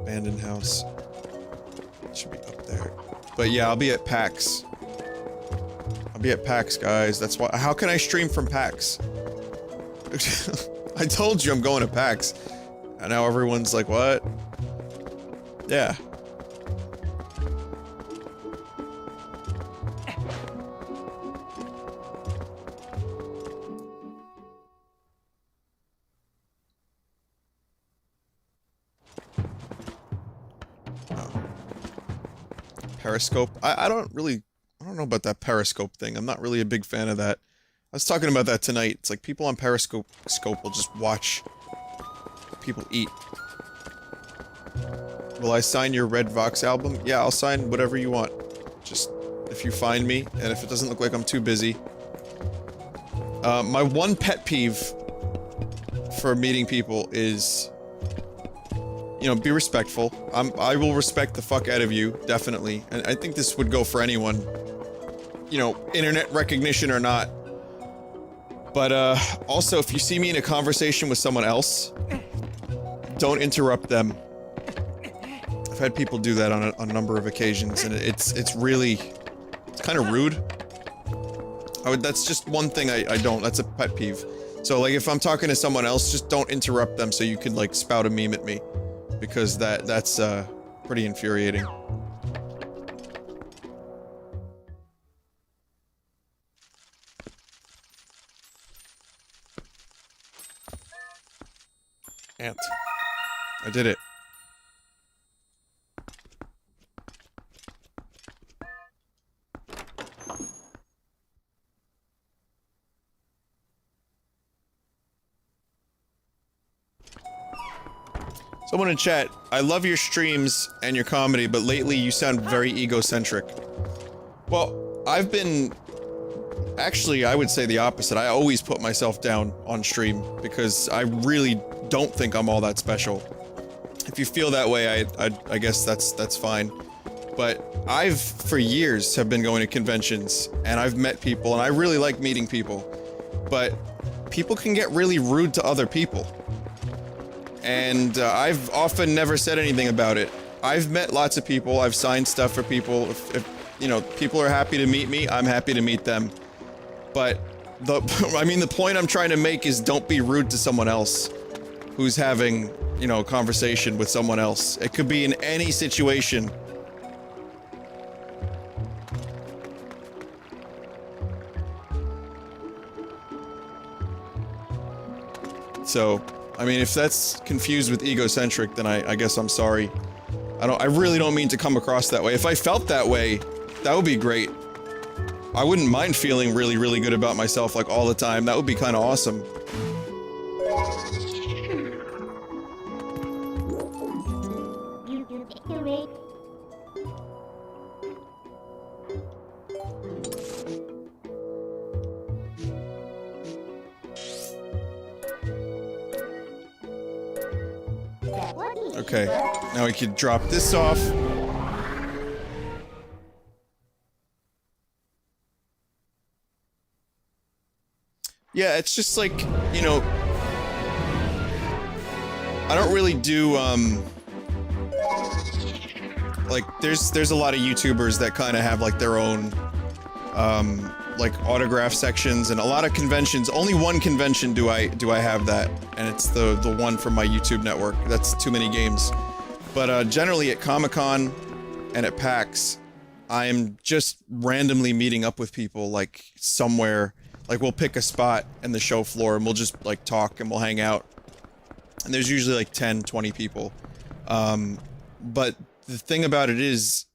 Abandoned house. It should be up there. But yeah, I'll be at PAX. I'll be at PAX, guys. That's why- how can I stream from PAX? I told you I'm going to PAX. And now everyone's like, what? Yeah. Periscope. I don't know about that Periscope thing. I'm not really a big fan of that. I was talking about that tonight. It's like people on Periscope will just watch people eat. Will I sign your Red Vox album? Yeah, I'll sign whatever you want. Just if you find me, and if it doesn't look like I'm too busy. My one pet peeve for meeting people is, you know, be respectful. I will respect the fuck out of you, definitely. And I think this would go for anyone. You know, internet recognition or not. But, also, if you see me in a conversation with someone else, don't interrupt them. I've had people do that on a number of occasions, and it's kind of rude. That's just one thing I don't, that's a pet peeve. So, like, if I'm talking to someone else, just don't interrupt them so you can, like, spout a meme at me. Because that's pretty infuriating. Ant. I did it. Someone in chat, I love your streams and your comedy, but lately you sound very egocentric. Well, I've been... Actually, I would say the opposite. I always put myself down on stream, because I really don't think I'm all that special. If you feel that way, I guess that's fine. But I've, for years, have been going to conventions, and I've met people, and I really like meeting people. But people can get really rude to other people. And I've often never said anything about it. I've met lots of people, I've signed stuff for people. If you know, people are happy to meet me, I'm happy to meet them. But I mean, the point I'm trying to make is don't be rude to someone else who's having, you know, a conversation with someone else. It could be in any situation. So, I mean, if that's confused with egocentric, then I guess I'm sorry. I really don't mean to come across that way. If I felt that way, that would be great. I wouldn't mind feeling really, really good about myself, like, all the time. That would be kinda awesome. Okay, now we can drop this off. Yeah, it's just like, you know, I don't really do, like, there's a lot of YouTubers that kind of have, like, their own, like, autograph sections, and a lot of conventions. Only one convention do I have that, and it's the one from my YouTube network. That's too many games. But, generally at Comic-Con and at PAX, I'm just randomly meeting up with people, like, somewhere. Like, we'll pick a spot in the show floor, and we'll just, like, talk, and we'll hang out. And there's usually, like, 10, 20 people. But the thing about it is,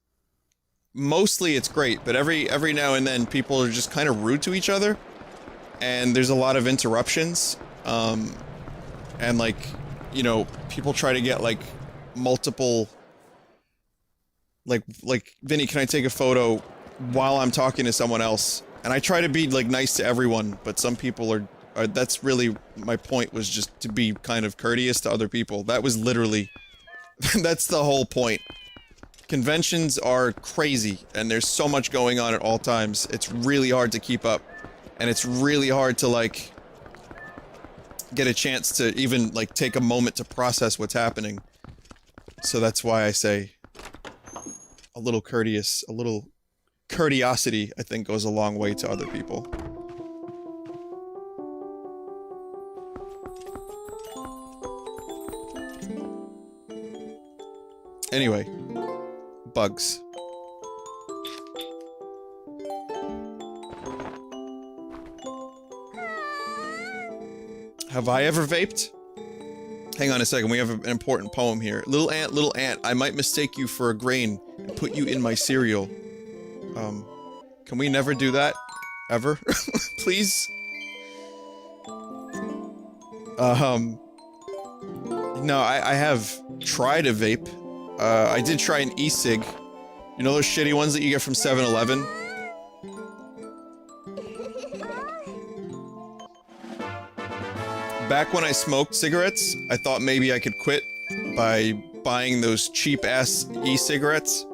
mostly it's great, but every now and then people are just kind of rude to each other. And there's a lot of interruptions. And, like, you know, people try to get, like, multiple... Like, Vinny, can I take a photo while I'm talking to someone else? And I try to be, like, nice to everyone, but some people are that's really, my point was just to be kind of courteous to other people. That was literally, that's the whole point. Conventions are crazy, and there's so much going on at all times. It's really hard to keep up, and it's really hard to, like, get a chance to even, like, take a moment to process what's happening. So that's why I say a little courteosity, I think, goes a long way to other people. Anyway. Bugs. Have I ever vaped? Hang on a second, we have an important poem here. Little ant, I might mistake you for a grain and put you in my cereal. Can we never do that? Ever? Please? No, I have tried a vape. I did try an e-cig. You know those shitty ones that you get from 7-Eleven? Back when I smoked cigarettes, I thought maybe I could quit by buying those cheap-ass e-cigarettes.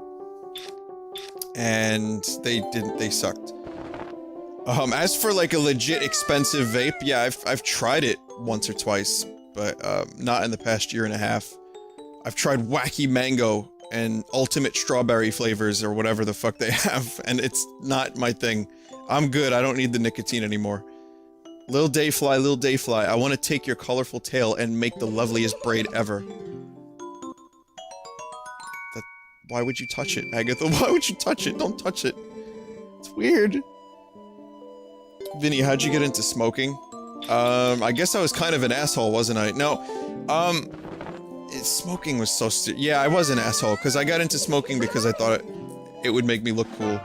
And they didn't, they sucked. As for like a legit expensive vape, yeah, I've tried it once or twice, but, not in the past year and a half. I've tried wacky mango and ultimate strawberry flavors or whatever the fuck they have, and it's not my thing. I'm good, I don't need the nicotine anymore. Little dayfly, I want to take your colorful tail and make the loveliest braid ever. Why would you touch it, Agatha? Why would you touch it? Don't touch it. It's weird. Vinny, how'd you get into smoking? I guess I was kind of an asshole, wasn't I? No, smoking was so yeah, I was an asshole, because I got into smoking because I thought it would make me look cool.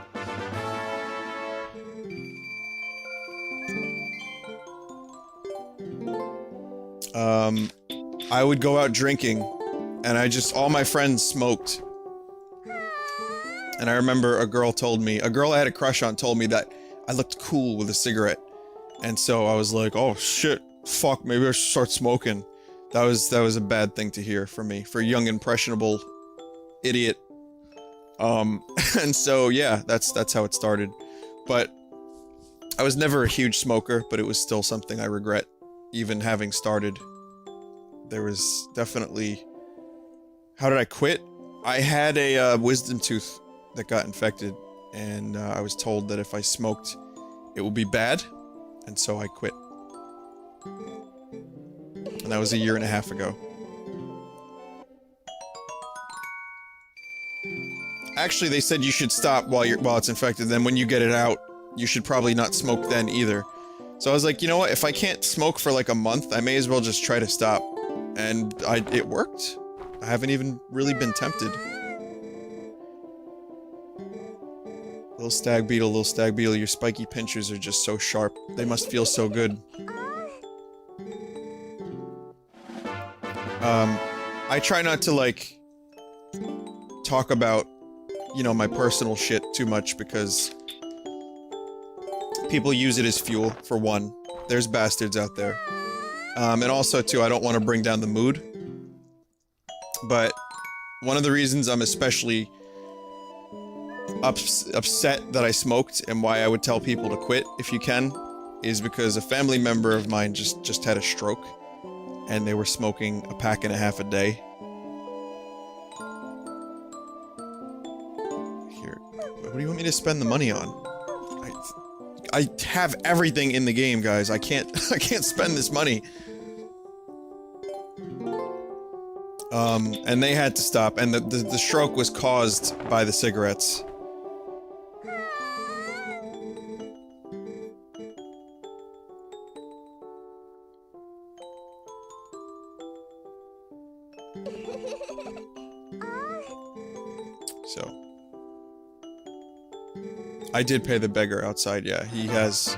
I would go out drinking, and all my friends smoked. And I remember a girl I had a crush on told me that I looked cool with a cigarette. And so I was like, oh shit, fuck, maybe I should start smoking. That was a bad thing to hear for me, for a young impressionable idiot. And so yeah, that's how it started. But I was never a huge smoker, but it was still something I regret, even having started. There was definitely... How did I quit? I had a wisdom tooth that got infected, and I was told that if I smoked, it would be bad, and so I quit. And that was a year and a half ago. Actually, they said you should stop while it's infected, then when you get it out, you should probably not smoke then either. So I was like, you know what, if I can't smoke for like a month, I may as well just try to stop. And it worked. I haven't even really been tempted. Little stag beetle, your spiky pinchers are just so sharp. They must feel so good. I try not to, like, talk about, you know, my personal shit too much because people use it as fuel, for one. There's bastards out there. And also, too, I don't want to bring down the mood. But one of the reasons I'm especially upset that I smoked and why I would tell people to quit if you can is because a family member of mine just had a stroke and they were smoking a pack and a half a day. Here, what do you want me to spend the money on? I have everything in the game, guys. I can't spend this money. And they had to stop, and the stroke was caused by the cigarettes. So. I did pay the beggar outside, yeah. He has...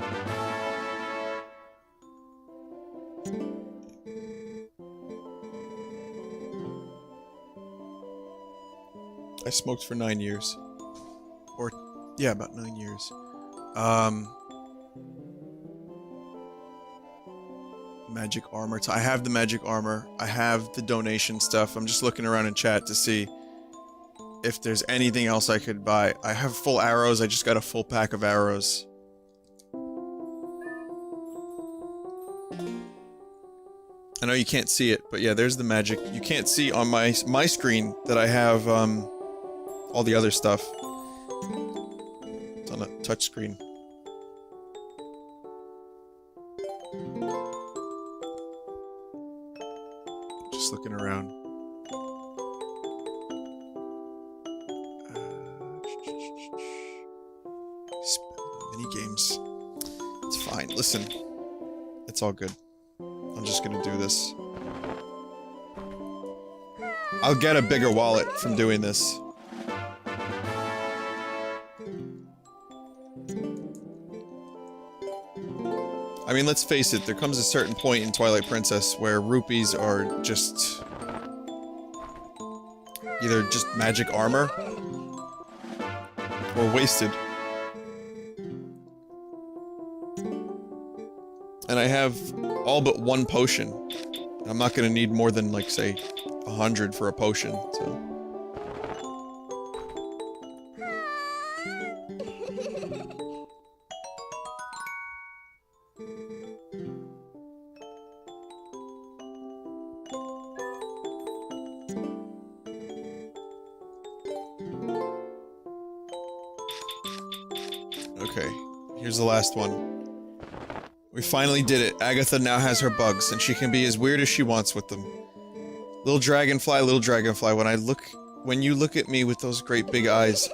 I smoked for 9 years. Or, yeah, about 9 years. Magic armor. I have the magic armor. I have the donation stuff. I'm just looking around in chat to see if there's anything else I could buy. I have full arrows. I just got a full pack of arrows. I know you can't see it, but yeah, there's the magic. You can't see on my screen that I have, all the other stuff. It's on a touch screen. Just looking around. Mini games. It's fine. Listen. It's all good. I'm just gonna do this. I'll get a bigger wallet from doing this. I mean, let's face it, there comes a certain point in Twilight Princess where rupees are just... either just magic armor, or wasted. And I have all but one potion. I'm not gonna need more than, like, say, 100 for a potion, so... Okay, here's the last one. We finally did it. Agatha now has her bugs, and she can be as weird as she wants with them. Little dragonfly, when you look at me with those great big eyes,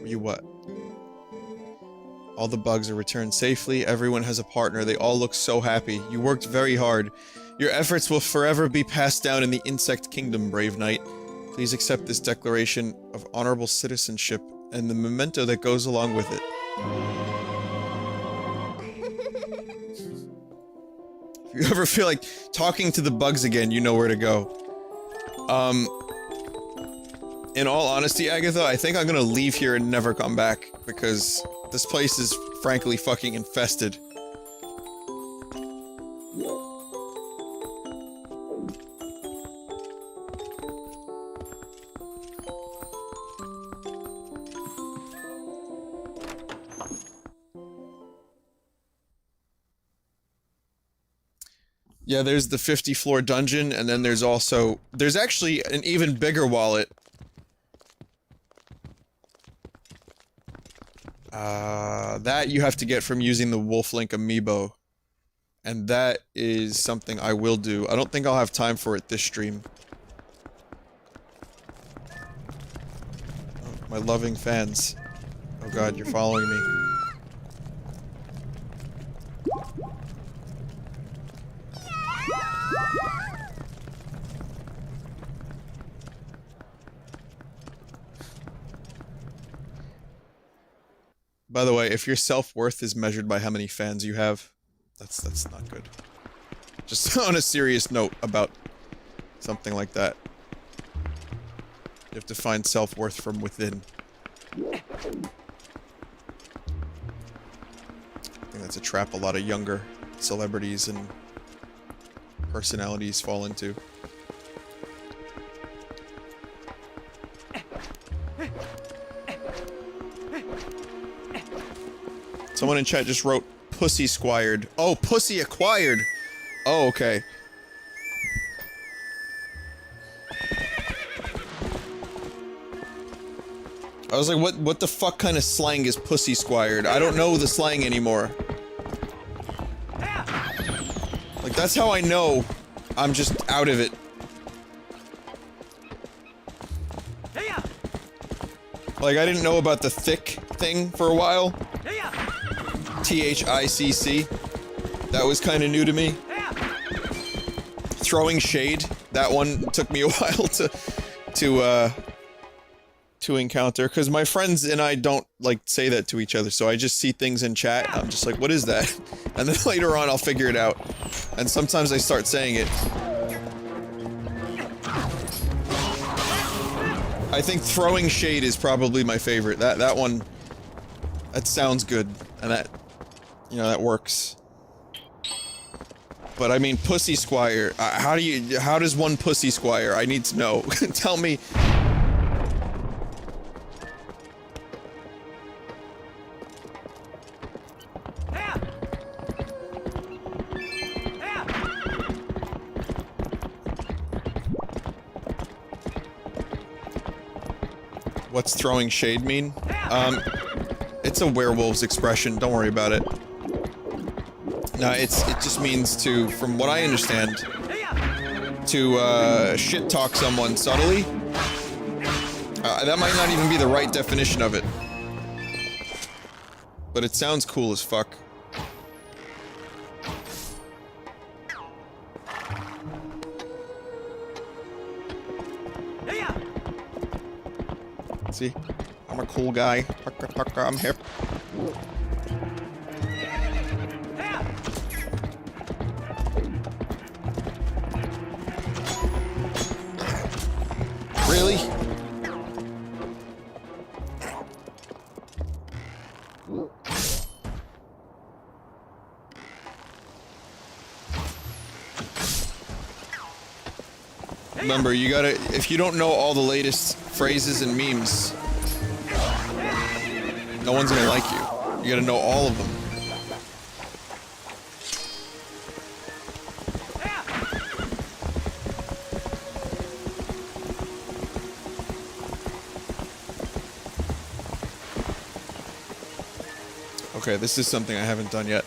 you what? All the bugs are returned safely, everyone has a partner, they all look so happy. You worked very hard. Your efforts will forever be passed down in the insect kingdom, brave knight. Please accept this declaration of honorable citizenship and the memento that goes along with it. If you ever feel like talking to the bugs again, you know where to go. In all honesty, Agatha, I think I'm gonna leave here and never come back, because this place is frankly fucking infested. Yeah, there's the 50-floor dungeon, and then there's actually an even bigger wallet. That you have to get from using the Wolf Link amiibo. And that is something I will do. I don't think I'll have time for it this stream. Oh, my loving fans. Oh god, you're following me. By the way, if your self-worth is measured by how many fans you have, that's not good. Just on a serious note about something like that. You have to find self-worth from within. I think that's a trap a lot of younger celebrities and personalities fall into. Someone in chat just wrote, pussy squired. Oh, pussy acquired! Oh, okay. I was like, what the fuck kind of slang is pussy squired? I don't know the slang anymore. Like, that's how I know I'm just out of it. Like, I didn't know about the thick thing for a while. T-H-I-C-C. That was kind of new to me. Throwing shade. That one took me a while to encounter, because my friends and I don't, like, say that to each other, so I just see things in chat, and I'm just like, what is that? And then later on, I'll figure it out. And sometimes I start saying it. I think throwing shade is probably my favorite. That one... that sounds good, and that... you know, that works. But I mean, pussy squire, how does one pussy squire? I need to know. Tell me. What's throwing shade mean? It's a werewolf's expression, don't worry about it. No, it just means to, from what I understand, to, shit-talk someone subtly. That might not even be the right definition of it. but it sounds cool as fuck. See? I'm a cool guy. I'm hip. Really? Remember, you gotta, if you don't know all the latest phrases and memes, no one's gonna like you. You gotta know all of them. Okay, this is something I haven't done yet.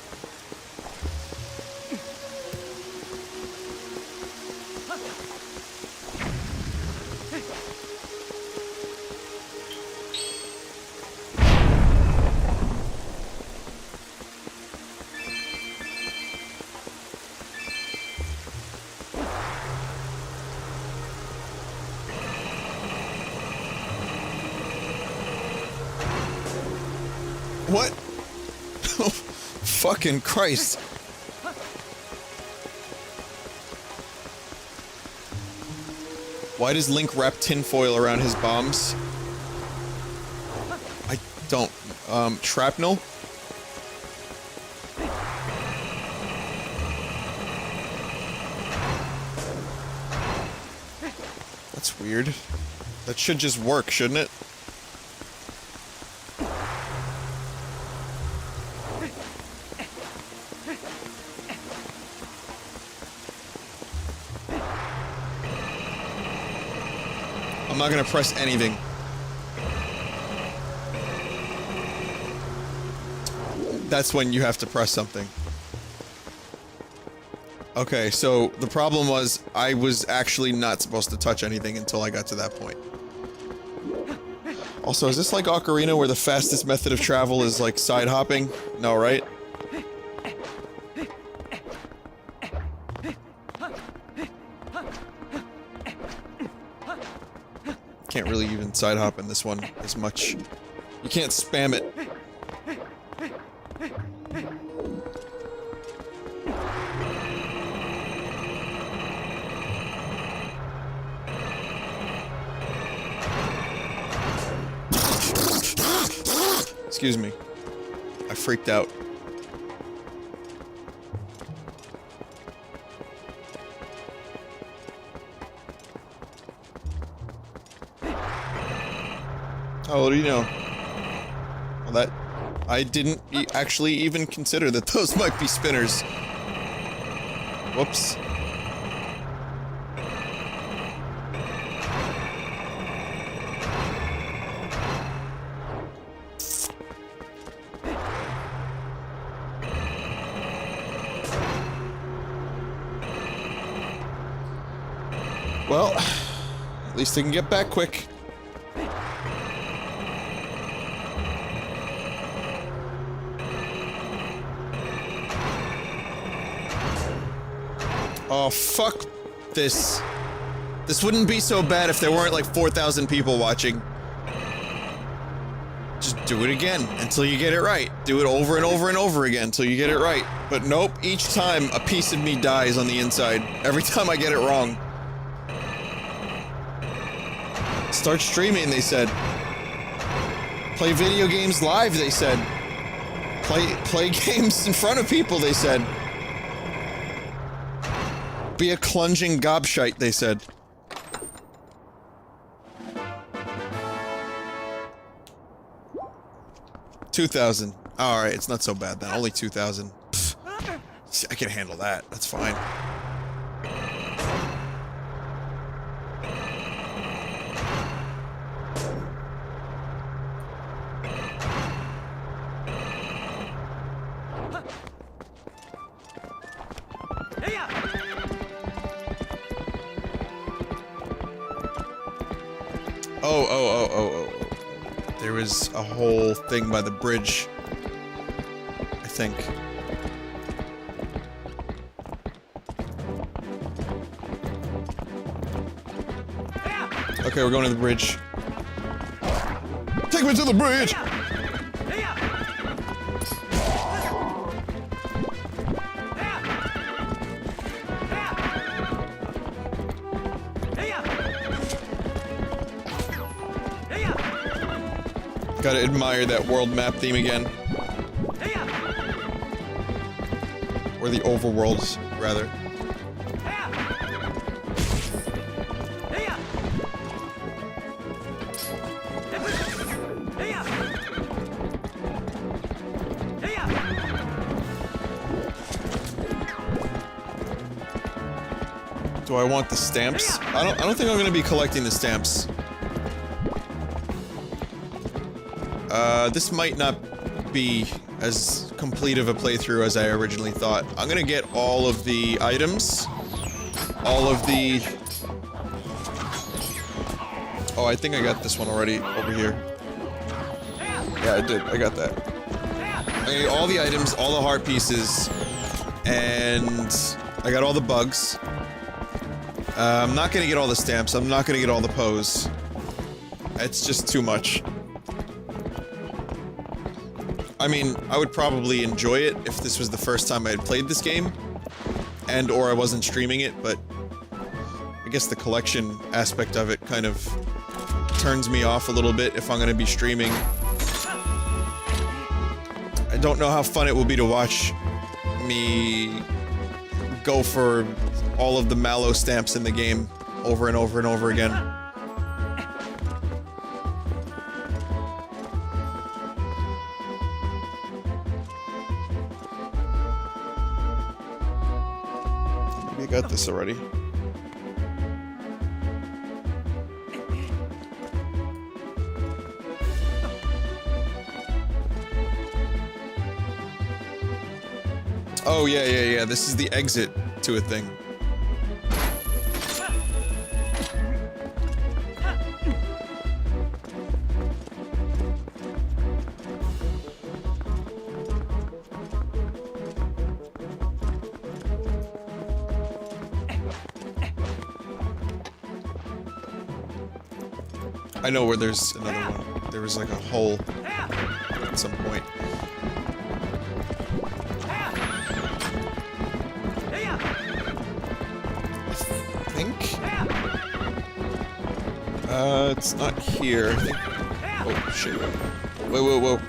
What? Oh, fucking Christ. Why does Link wrap tinfoil around his bombs? I don't. Shrapnel? That's weird. That should just work, shouldn't it? I'm not gonna press anything. That's when you have to press something. Okay, so the problem was I was actually not supposed to touch anything until I got to that point. Also, is this like Ocarina where the fastest method of travel is like side hopping? No, right? Can't really even side hop in this one as much. You can't spam it. Excuse me. I freaked out. Oh, what do you know? Well, that... I didn't actually even consider that those might be spinners. Whoops. Well, at least I can get back quick. Oh, fuck this. This wouldn't be so bad if there weren't like 4,000 people watching. Just do it again until you get it right. Do it over and over and over again until you get it right. But nope, each time a piece of me dies on the inside. Every time I get it wrong. Start streaming, they said. Play video games live, they said. Play games in front of people, they said. Be a clunging gobshite, they said. $2,000. Alright, it's not so bad then. Only 2,000. I can handle that. That's fine. Oh. There was a whole thing by the bridge think. Okay, we're going to the bridge. Take me to the bridge! Gotta admire that world map theme again. Or the overworlds, rather. Do I want the stamps? I don't think I'm gonna be collecting the stamps. This might not be as complete of a playthrough as I originally thought. I'm gonna get all of the items. All of the... Oh, I think I got this one already over here. Yeah, I did. I got that. I get all the items, all the heart pieces, and I got all the bugs. I'm not gonna get all the stamps. I'm not gonna get all the pose. It's just too much. I mean, I would probably enjoy it if this was the first time I had played this game, and or I wasn't streaming it, but I guess the collection aspect of it kind of turns me off a little bit if I'm gonna be streaming. I don't know how fun it will be to watch me go for all of the Mallow stamps in the game over and over and over again. Got this already. Oh yeah. This is the exit to a thing. I know where there's another one. There was like a hole at some point. I think? It's not here. I think... Oh, shit. Whoa.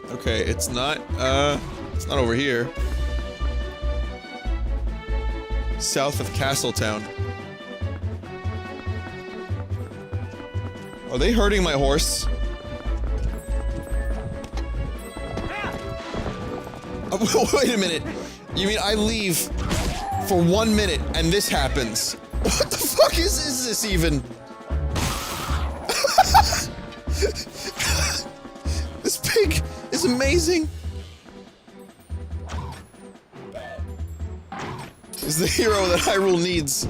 Okay, it's not over here. South of Castletown. Are they hurting my horse? Oh, wait a minute. You mean I leave for 1 minute and this happens? What the fuck is this even? This pig is amazing. Is the hero that Hyrule needs.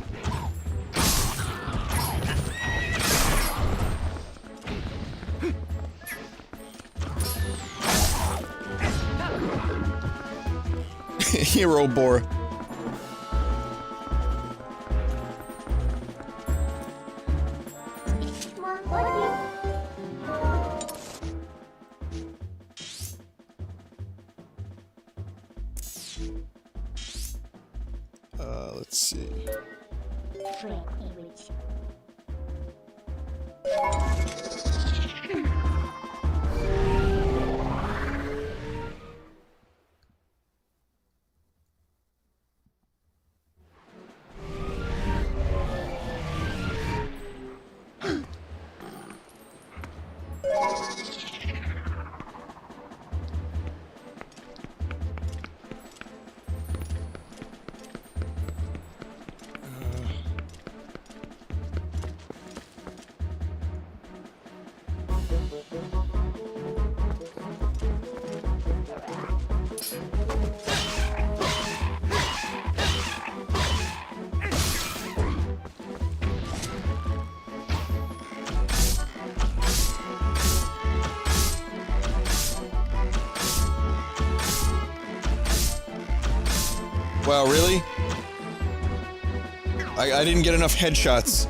Hero boar. Let's see. Wow, really? I didn't get enough headshots.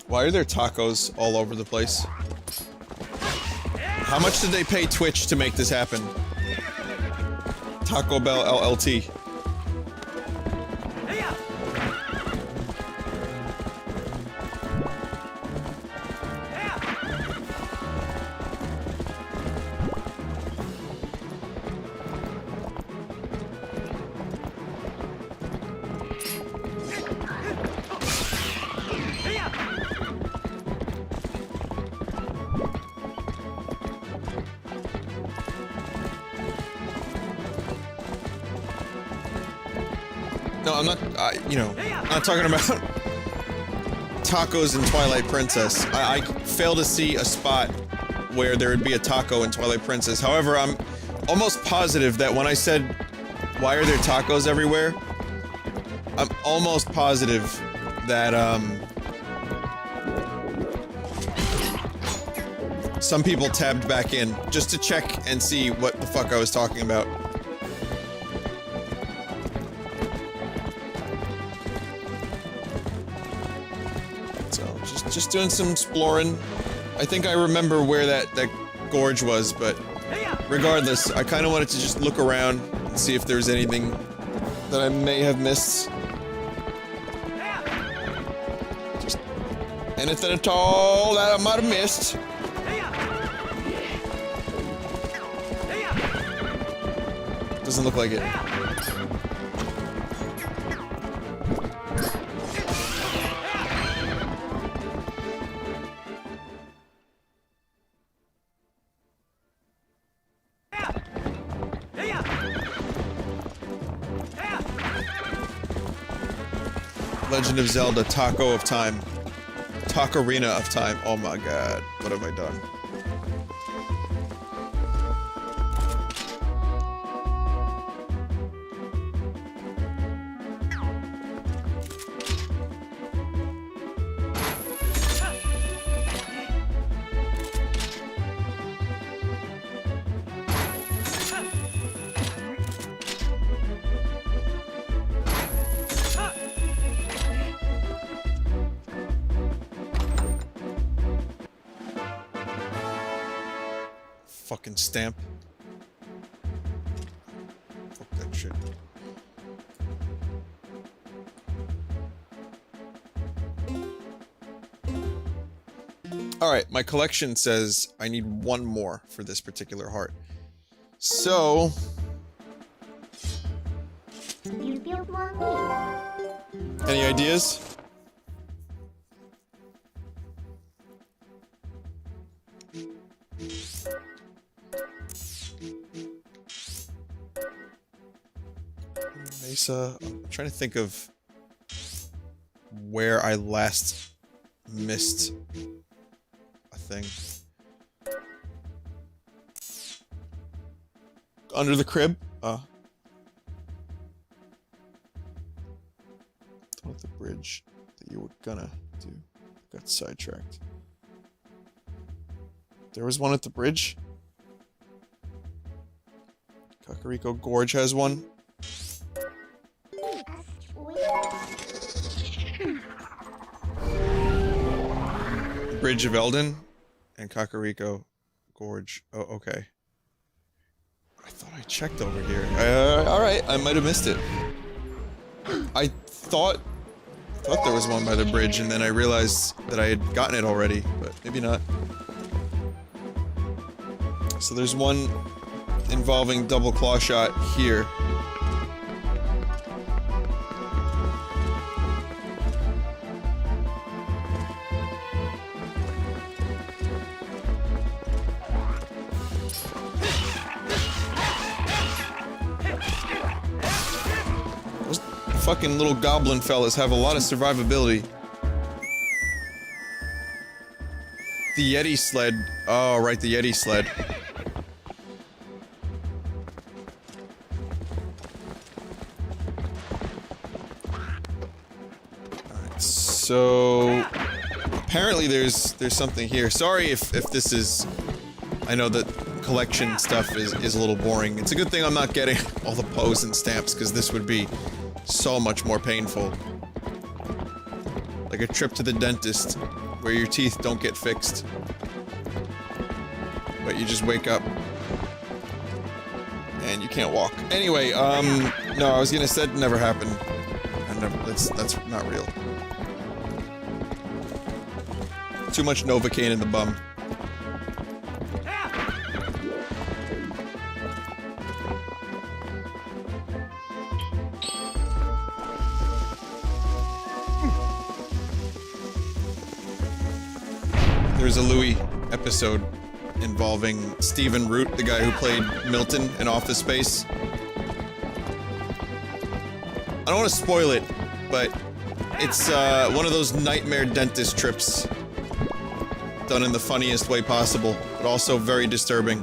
Why are there tacos all over the place? How much did they pay Twitch to make this happen? Taco Bell LLT. No, I'm not, you know, I'm not talking about tacos in Twilight Princess. I fail to see a spot where there would be a taco in Twilight Princess. However, I'm almost positive that when I said, why are there tacos everywhere? I'm almost positive that, some people tabbed back in just to check and see what the fuck I was talking about. Just doing some exploring. I think I remember where that gorge was, but regardless, I kind of wanted to just look around and see if there's anything that I may have missed. Just anything at all that I might have missed. Doesn't look like it. Legend of Zelda, Taco of Time. Taco-Arena of Time. Oh my god, what have I done? Fucking stamp. Fuck that shit. Alright, my collection says I need one more for this particular heart. So... any ideas? I'm trying to think of where I last missed a thing. Under the crib? Thought the bridge that you were gonna do. Got sidetracked. There was one at the bridge? Kakariko Gorge has one. Bridge of Eldin and Kakariko Gorge. Oh, okay. I thought I checked over here. Alright, I might have missed it. I thought there was one by the bridge, and then I realized that I had gotten it already, but maybe not. So there's one involving double claw shot here. Fucking little goblin fellas have a lot of survivability. The Yeti sled. Oh, right, the Yeti sled. Alright, so... apparently there's something here. Sorry if this is... I know that collection stuff is a little boring. It's a good thing I'm not getting all the pose and stamps, because this would be so much more painful. Like a trip to the dentist, where your teeth don't get fixed. But you just wake up. And you can't walk. Anyway, no, I was gonna say it never happened. That's not real. Too much Novocaine in the bum. There's a Louis episode involving Stephen Root, the guy who played Milton in Office Space. I don't want to spoil it, but it's one of those nightmare dentist trips done in the funniest way possible, but also very disturbing.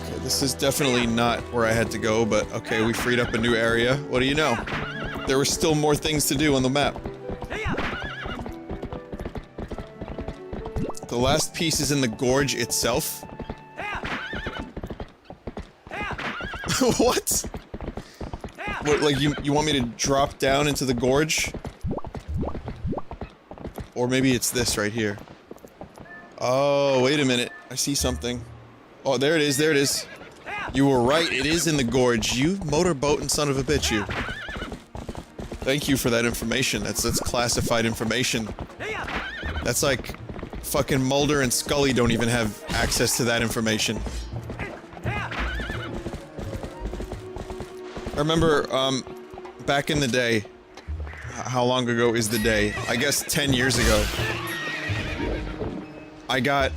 Okay, this is definitely not where I had to go, but okay, we freed up a new area. What do you know? There were still more things to do on the map. The last piece is in the gorge itself. What? What, like you want me to drop down into the gorge? Or maybe it's this right here. Oh, wait a minute. I see something. Oh, there it is, there it is. You were right, it is in the gorge. You motorboating son of a bitch, you. Thank you for that information. That's classified information. That's like... fucking Mulder and Scully don't even have access to that information. I remember, back in the day, how long ago is the day? I guess 10 years ago. I got,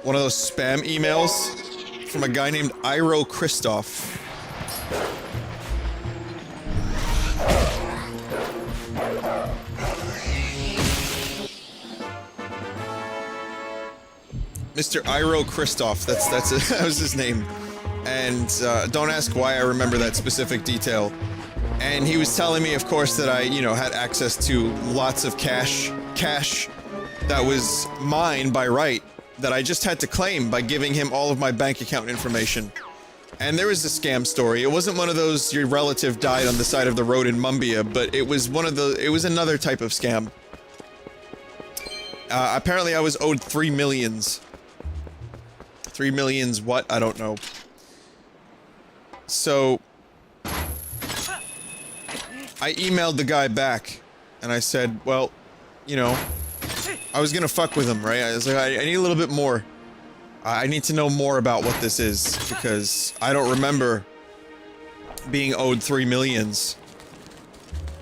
one of those spam emails from a guy named Iro Christoph. Mr. Iro Christoph, that was his name. And, don't ask why I remember that specific detail. And he was telling me, of course, that I, you know, had access to lots of cash that was mine by right, that I just had to claim by giving him all of my bank account information. And there was a scam story. It wasn't one of those, your relative died on the side of the road in Mumbia, but it was it was another type of scam. Apparently I was owed 3 millions. 3 millions what? I don't know. So... I emailed the guy back, and I said, well, you know, I was gonna fuck with him, right? I was like, I need a little bit more. I need to know more about what this is, because I don't remember being owed 3 millions.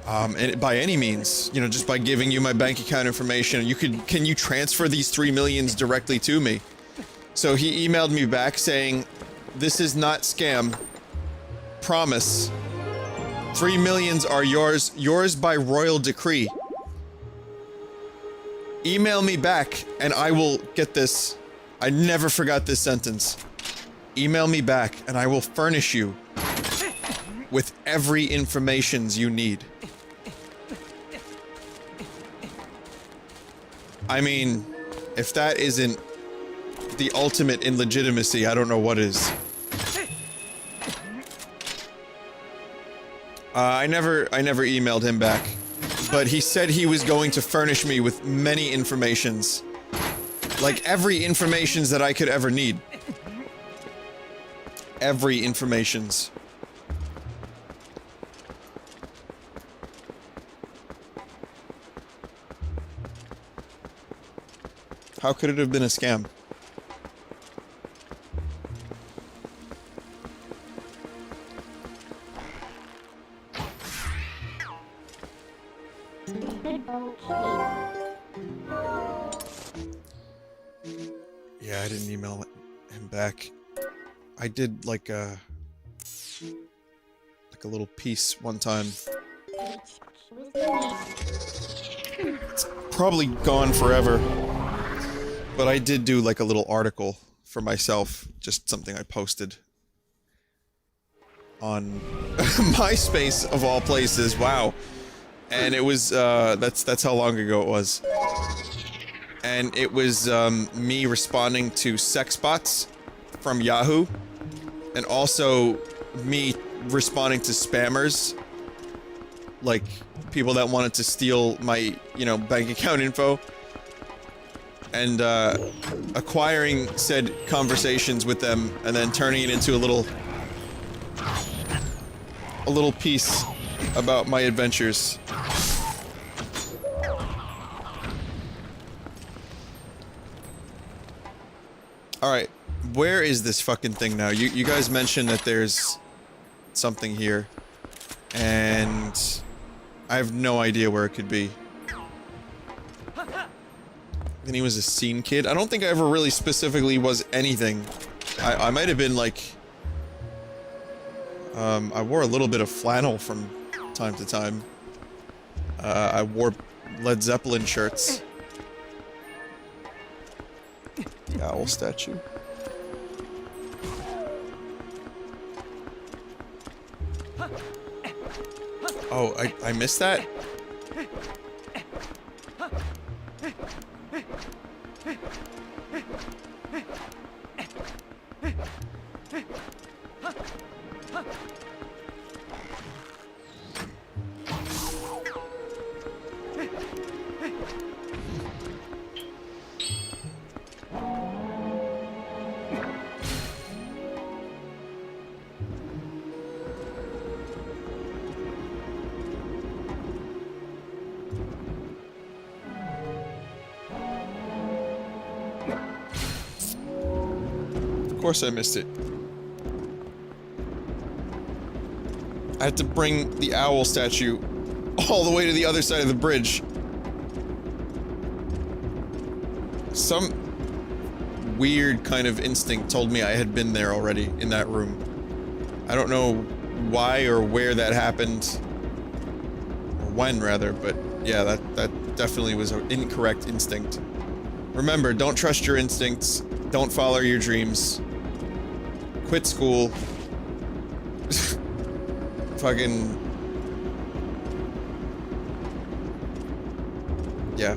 And by any means, you know, just by giving you my bank account information, can you transfer these 3 millions directly to me? So he emailed me back saying, this is not scam. Promise. 3 millions are yours by royal decree. Email me back and I will get this. I never forgot this sentence. Email me back and I will furnish you with every information you need. I mean, if that isn't the ultimate in legitimacy, I don't know what is. I never emailed him back, but he said he was going to furnish me with many informations. Like every informations that I could ever need. Every informations. How could it have been a scam? Yeah, I didn't email him back. I did like a little piece one time. It's probably gone forever. But I did do like a little article for myself, just something I posted on MySpace of all places. Wow. And it was, that's how long ago it was. And it was, me responding to sex bots from Yahoo. And also, me responding to spammers. Like, people that wanted to steal my, you know, bank account info. And, acquiring said conversations with them, and then turning it into a little piece about my adventures. Alright, where is this fucking thing now? You guys mentioned that there's something here. And I have no idea where it could be. And he was a scene kid? I don't think I ever really specifically was anything. I might have been like... I wore a little bit of flannel from time to time. I wore Led Zeppelin shirts. The owl statue. Oh, I missed that? Of course I missed it. I had to bring the owl statue all the way to the other side of the bridge. Some weird kind of instinct told me I had been there already, in that room. I don't know why or where that happened, or when rather, but yeah, that definitely was an incorrect instinct. Remember, don't trust your instincts, don't follow your dreams, quit school, fucking... yeah.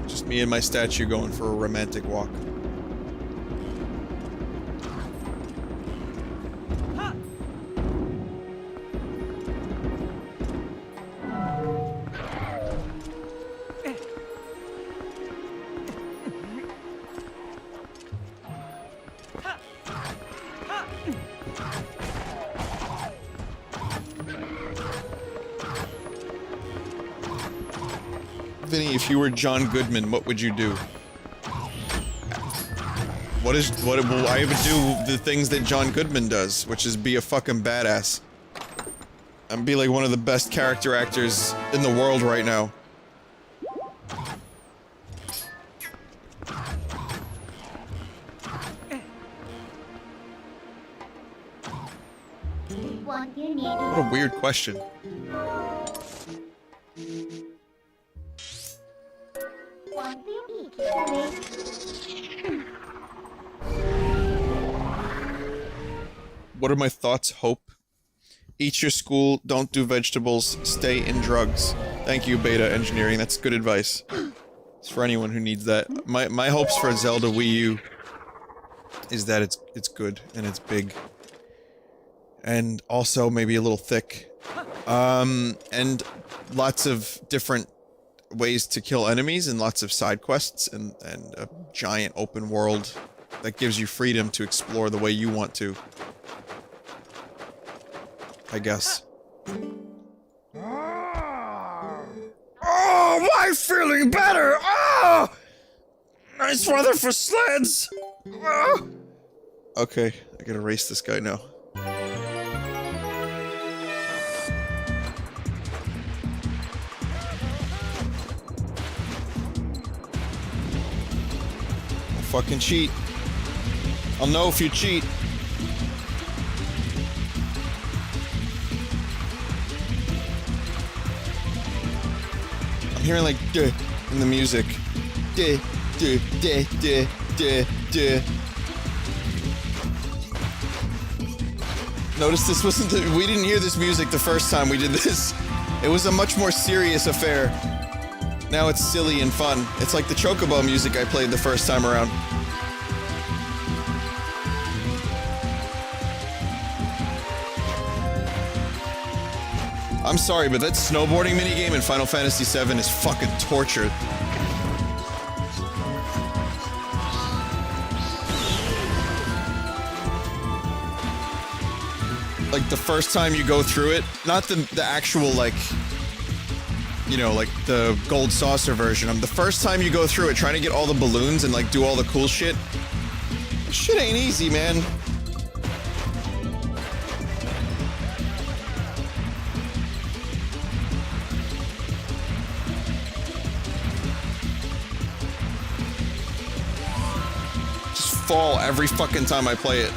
Just me and my statue going for a romantic walk. Vinny, if you were John Goodman, what would you do? What will I would do the things that John Goodman does, which is be a fucking badass. And be like one of the best character actors in the world right now. What a weird question. What are my thoughts? Hope. Eat your school, don't do vegetables, stay in drugs. Thank you, Beta Engineering, that's good advice. It's for anyone who needs that. My hopes for Zelda Wii U is that it's good and it's big. And also maybe a little thick. And lots of different ways to kill enemies and lots of side quests and a giant open world that gives you freedom to explore the way you want to. I guess. Oh, am I feeling better? Oh! Nice weather for sleds! Oh! Okay, I gotta race this guy now. Fucking cheat. I'll know if you cheat. I'm hearing like duh in the music. Duh, duh, duh, duh, duh, duh. Notice this wasn't we didn't hear this music the first time we did this. It was a much more serious affair. Now it's silly and fun. It's like the Chocobo music I played the first time around. I'm sorry, but that snowboarding minigame in Final Fantasy VII is fucking torture. Like, the first time you go through it, not the actual, like, you know, like, the gold saucer version. The first time you go through it, trying to get all the balloons and, like, do all the cool shit. Shit ain't easy, man. Just fall every fucking time I play it.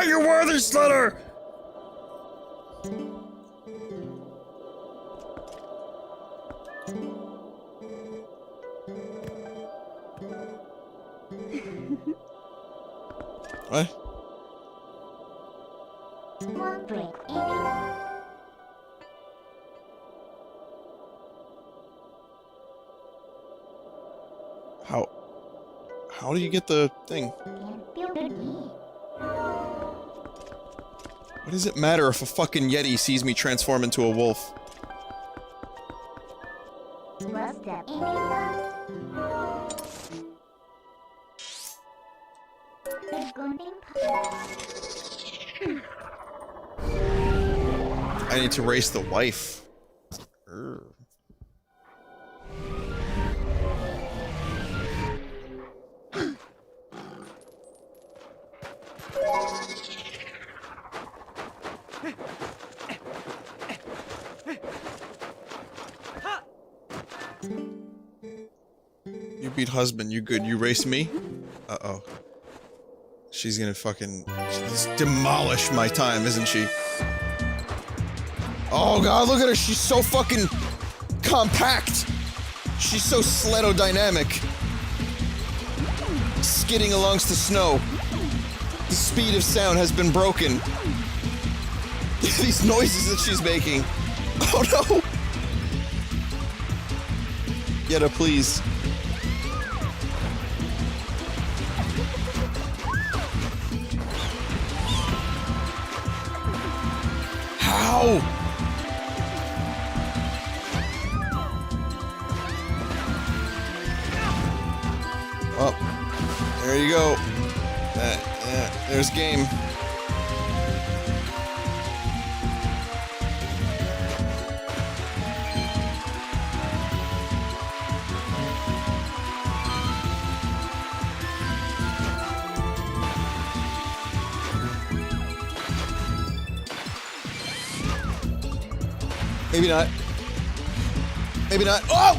You worthy slutter! What? How do you get the thing? What does it matter if a fucking Yeti sees me transform into a wolf? I need to race the wife. Urgh. You beat husband, you good. You race me? Uh-oh. She's gonna fucking just demolish my time, isn't she? Oh god, look at her! She's so fucking compact! She's so sledodynamic. Skidding amongst the snow. The speed of sound has been broken. These noises that she's making. Oh no! Yetta, please. How? Oh, there you go. There's game. Maybe not. Maybe not. Oh!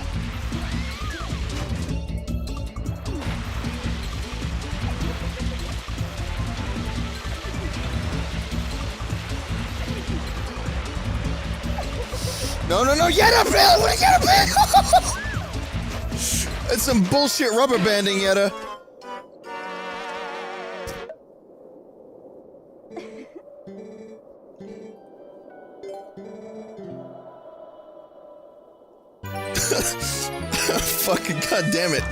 No, no, no, Yetta, Bill! Yetta, Bill! That's some bullshit rubber banding, Yetta. Fucking goddamn it.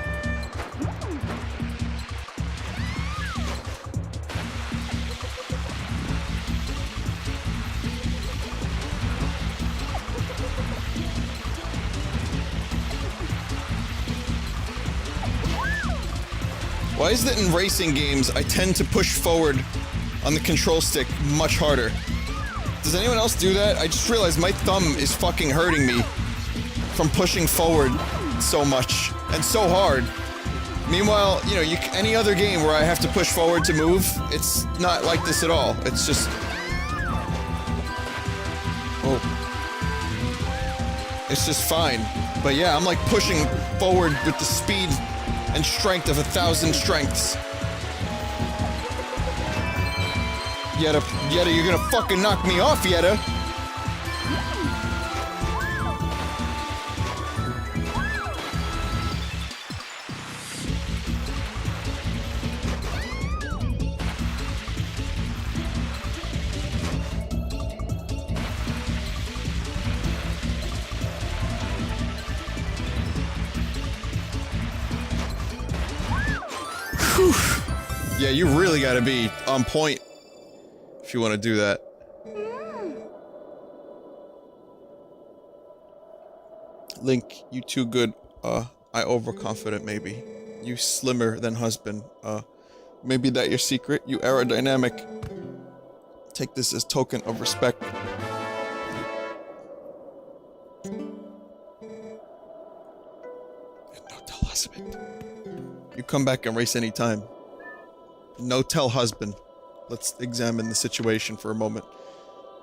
Why is it in racing games I tend to push forward on the control stick much harder? Does anyone else do that? I just realized my thumb is fucking hurting me from pushing forward so much and so hard. Meanwhile, you know, any other game where I have to push forward to move, it's not like this at all. It's just... Oh. It's just fine. But yeah, I'm like pushing forward with the speed and strength of 1,000 strengths. Yetta, you're gonna fucking knock me off, Yetta. you really gotta be on point if you want to do that. Link, you too good. I overconfident maybe. You slimmer than husband. Maybe that your secret? You aerodynamic. Take this as token of respect. And no tell husband. You come back and race anytime. No tell husband. Let's examine the situation for a moment.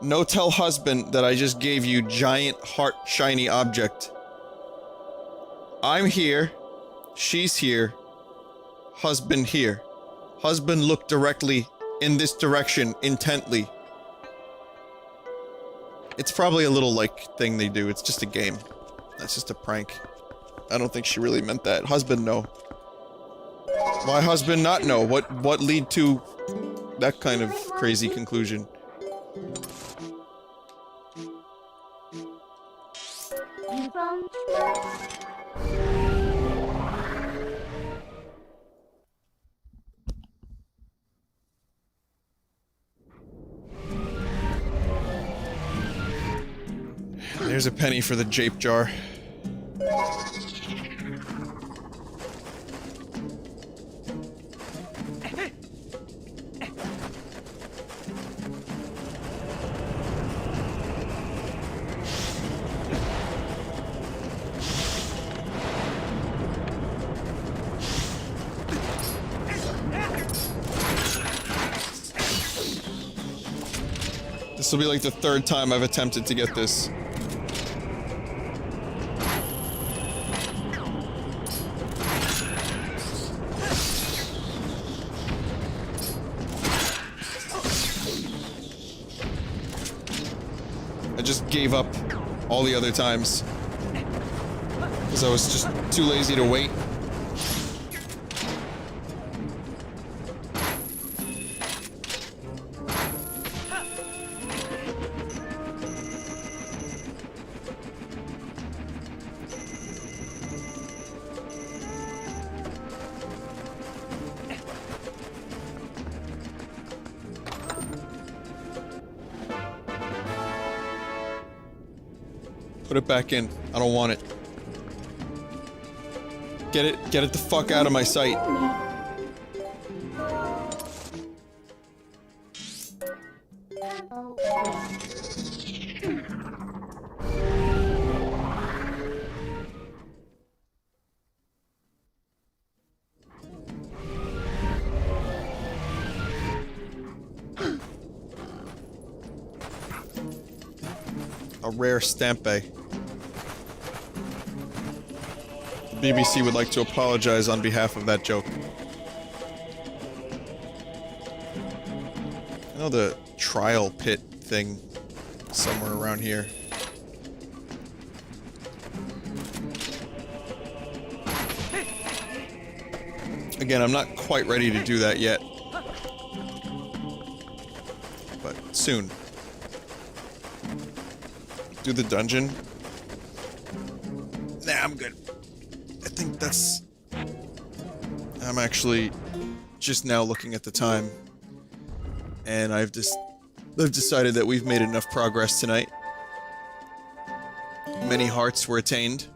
No tell husband that I just gave you giant heart shiny object. I'm here. She's here. Husband here. Husband look directly in this direction intently. It's probably a little, like, thing they do. It's just a game. That's just a prank. I don't think she really meant that. Husband, no. Why husband not no? What lead to that kind of crazy conclusion? There's a penny for the jape jar. This will be like the third time I've attempted to get this. I just gave up all the other times because I was just too lazy to wait. Put it back in. I don't want it. Get it the fuck out of my sight. A rare Stampe. The BBC would like to apologize on behalf of that joke. I know the trial pit thing somewhere around here. Again, I'm not quite ready to do that yet. But soon. Do the dungeon. Nah, I'm good. I think that's... I'm actually just now looking at the time. And I've decided that we've made enough progress tonight. Many hearts were attained.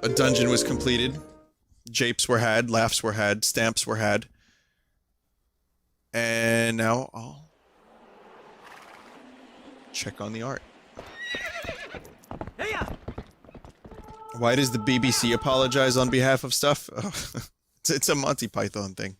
A dungeon was completed. Japes were had, laughs were had, stamps were had. And now I'll check on the art. Why does the BBC apologize on behalf of stuff? It's a Monty Python thing.